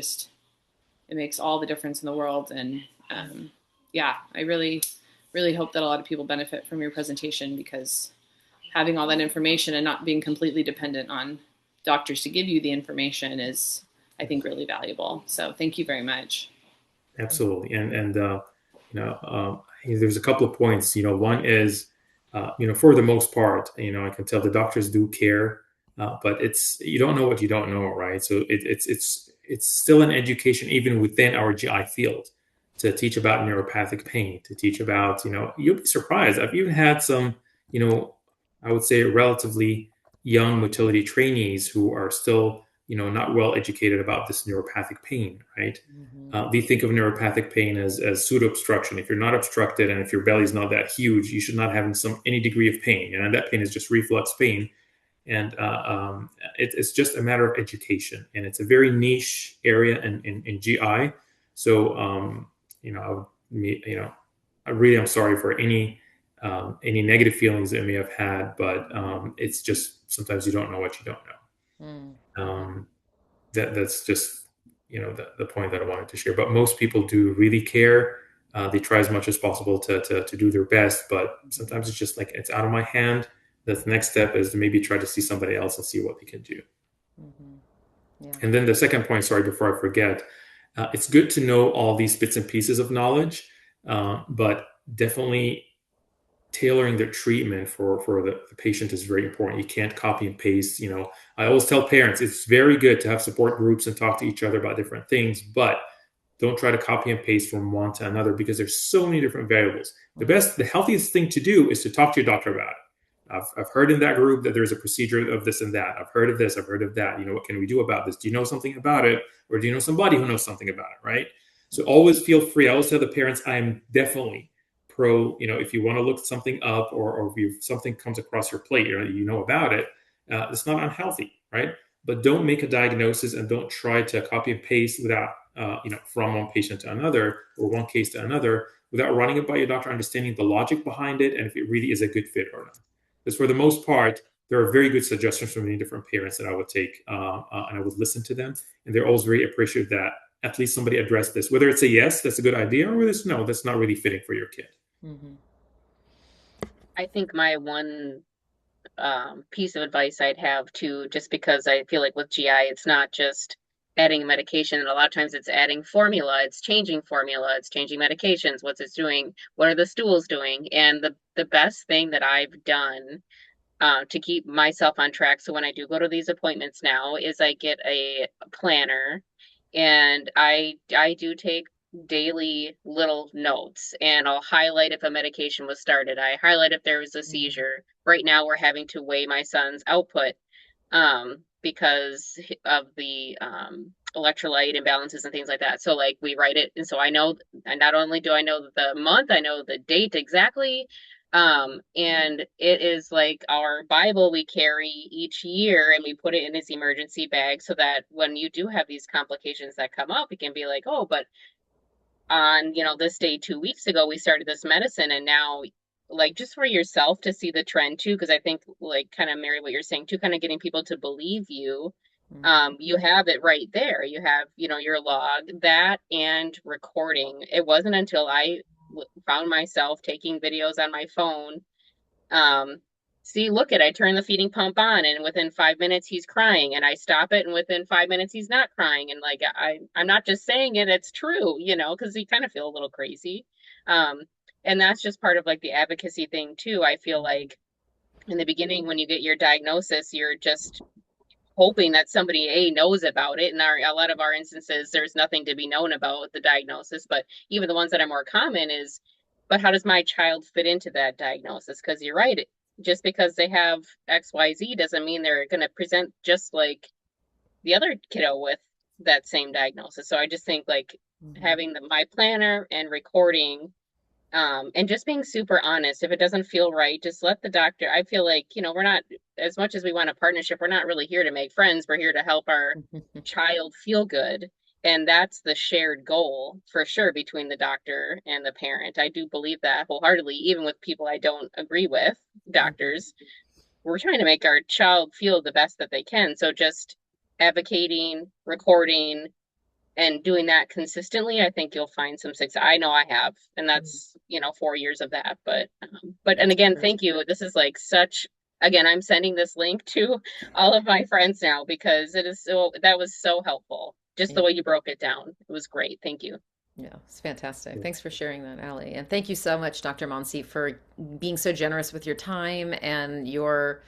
makes all the difference in the world. And I really, really hope that a lot of people benefit from your presentation, because having all that information and not being completely dependent on doctors to give you the information is, I think, really valuable. So thank you very much. Absolutely. And there's a couple of points. One is, for the most part, I can tell the doctors do care, but you don't know what you don't know, right? So it's still an education even within our GI field to teach about neuropathic pain, to teach about, you'll be surprised. I've even had some, I would say relatively young motility trainees who are still, not well educated about this neuropathic pain, right? We think of neuropathic pain as pseudo obstruction. If you're not obstructed and if your belly is not that huge, you should not have any degree of pain. And that pain is just reflux pain. And it's just a matter of education, and it's a very niche area in GI. So I really am sorry for any negative feelings that you may have had, but it's just sometimes you don't know what you don't know. That's just the point that I wanted to share. But most people do really care. They try as much as possible to do their best, but sometimes it's just like, it's out of my hand. The next step is to maybe try to see somebody else and see what they can do. Yeah. And then the second point, sorry, before I forget, it's good to know all these bits and pieces of knowledge, but definitely tailoring the treatment for the patient is very important. You can't copy and paste. I always tell parents, it's very good to have support groups and talk to each other about different things, but don't try to copy and paste from one to another, because there's so many different variables. The healthiest thing to do is to talk to your doctor about it. I've heard in that group that there's a procedure of this and that. I've heard of this. I've heard of that. What can we do about this? Do you know something about it? Or do you know somebody who knows something about it, right? So always feel free. I always tell the parents, I am definitely pro, if you want to look something up, or if something comes across your plate, you know about it, it's not unhealthy, right? But don't make a diagnosis, and don't try to copy and paste without, from one patient to another, or one case to another, without running it by your doctor, understanding the logic behind it, and if it really is a good fit or not. Because for the most part, there are very good suggestions from many different parents that I would take, and I would listen to them. And they're always very appreciative that at least somebody addressed this, whether it's a yes, that's a good idea, or whether it's no, that's not really fitting for your kid. I think my one piece of advice I'd have too, just because I feel like with GI, it's not just adding medication, and a lot of times it's adding formula, it's changing medications, what's it doing, what are the stools doing. And the best thing that I've done to keep myself on track, so when I do go to these appointments now, is I get a planner, and I do take daily little notes, and I'll highlight if a medication was started. I highlight if there was a seizure. Right now we're having to weigh my son's output because of the electrolyte imbalances and things like that. So like we write it, and so I know, and not only do I know the month, I know the date exactly, And it is like our Bible we carry each year, and we put it in his emergency bag so that when you do have these complications that come up, it can be like, oh, but on, this day 2 weeks ago, we started this medicine, and now, like, just for yourself to see the trend too, because I think, like, kind of Mary, what you're saying too, kind of getting people to believe you. You have it right there. You have, your log, that and recording. It wasn't until I found myself taking videos on my phone. um, See, look at, I turn the feeding pump on, and within 5 minutes he's crying, and I stop it, and within 5 minutes he's not crying. And like, I'm not just saying it, it's true, because you kind of feel a little crazy. Um, and that's just part of like the advocacy thing too. I feel like in the beginning, when you get your diagnosis, you're just hoping that somebody knows about it. And a lot of our instances, there's nothing to be known about with the diagnosis. But even the ones that are more common is, but how does my child fit into that diagnosis? Because you're right, just because they have XYZ doesn't mean they're going to present just like the other kiddo with that same diagnosis. So I just think like having my planner and recording, and just being super honest. If it doesn't feel right, just let the doctor. I feel like, we're not, as much as we want a partnership, we're not really here to make friends. We're here to help our child feel good. And that's the shared goal for sure between the doctor and the parent. I do believe that wholeheartedly, even with people I don't agree with, doctors. We're trying to make our child feel the best that they can. So just advocating, recording, and doing that consistently, I think you'll find some success. I know I have, and that's 4 years of that. And That's again, great. thank you. This is like such. Again, I'm sending this link to all of my friends now because it is so. That was so helpful. Just the Yeah. way you broke it down, it was great. Thank you. Yeah, it's fantastic. Thanks for sharing that, Allie. And thank you so much, Dr. Mansi, for being so generous with your time and your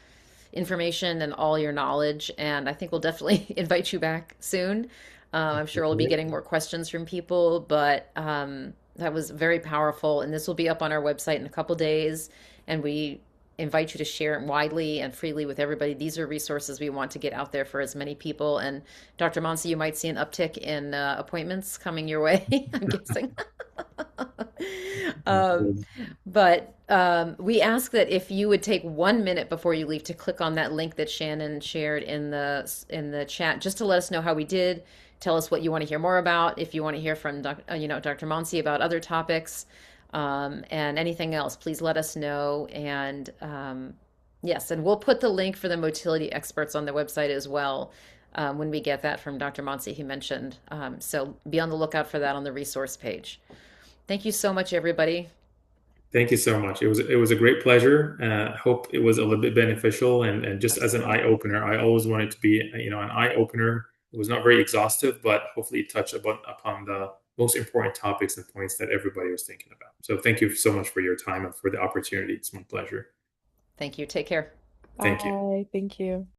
information and all your knowledge. And I think we'll definitely invite you back soon. I'm sure we'll be getting more questions from people, but that was very powerful. And this will be up on our website in a couple days. And we invite you to share it widely and freely with everybody. These are resources we want to get out there for as many people. And Dr. Monsi, you might see an uptick in appointments coming your way, I'm guessing. um, but we ask that if you would take 1 minute before you leave to click on that link that Shannon shared in the chat, just to let us know how we did. Tell us what you want to hear more about. If you want to hear from Dr. Monsi about other topics, and anything else, please let us know. And yes, and we'll put the link for the motility experts on the website as well, when we get that from Dr. Monsi, who mentioned. So be on the lookout for that on the resource page. Thank you so much, everybody. Thank you so much. It was a great pleasure. Hope it was a little bit beneficial and just as an eye opener. I always wanted to be an eye opener. It was not very exhaustive, but hopefully it touched upon the most important topics and points that everybody was thinking about. So thank you so much for your time and for the opportunity. It's my pleasure. Thank you. Take care. Thank you. Bye. Thank you.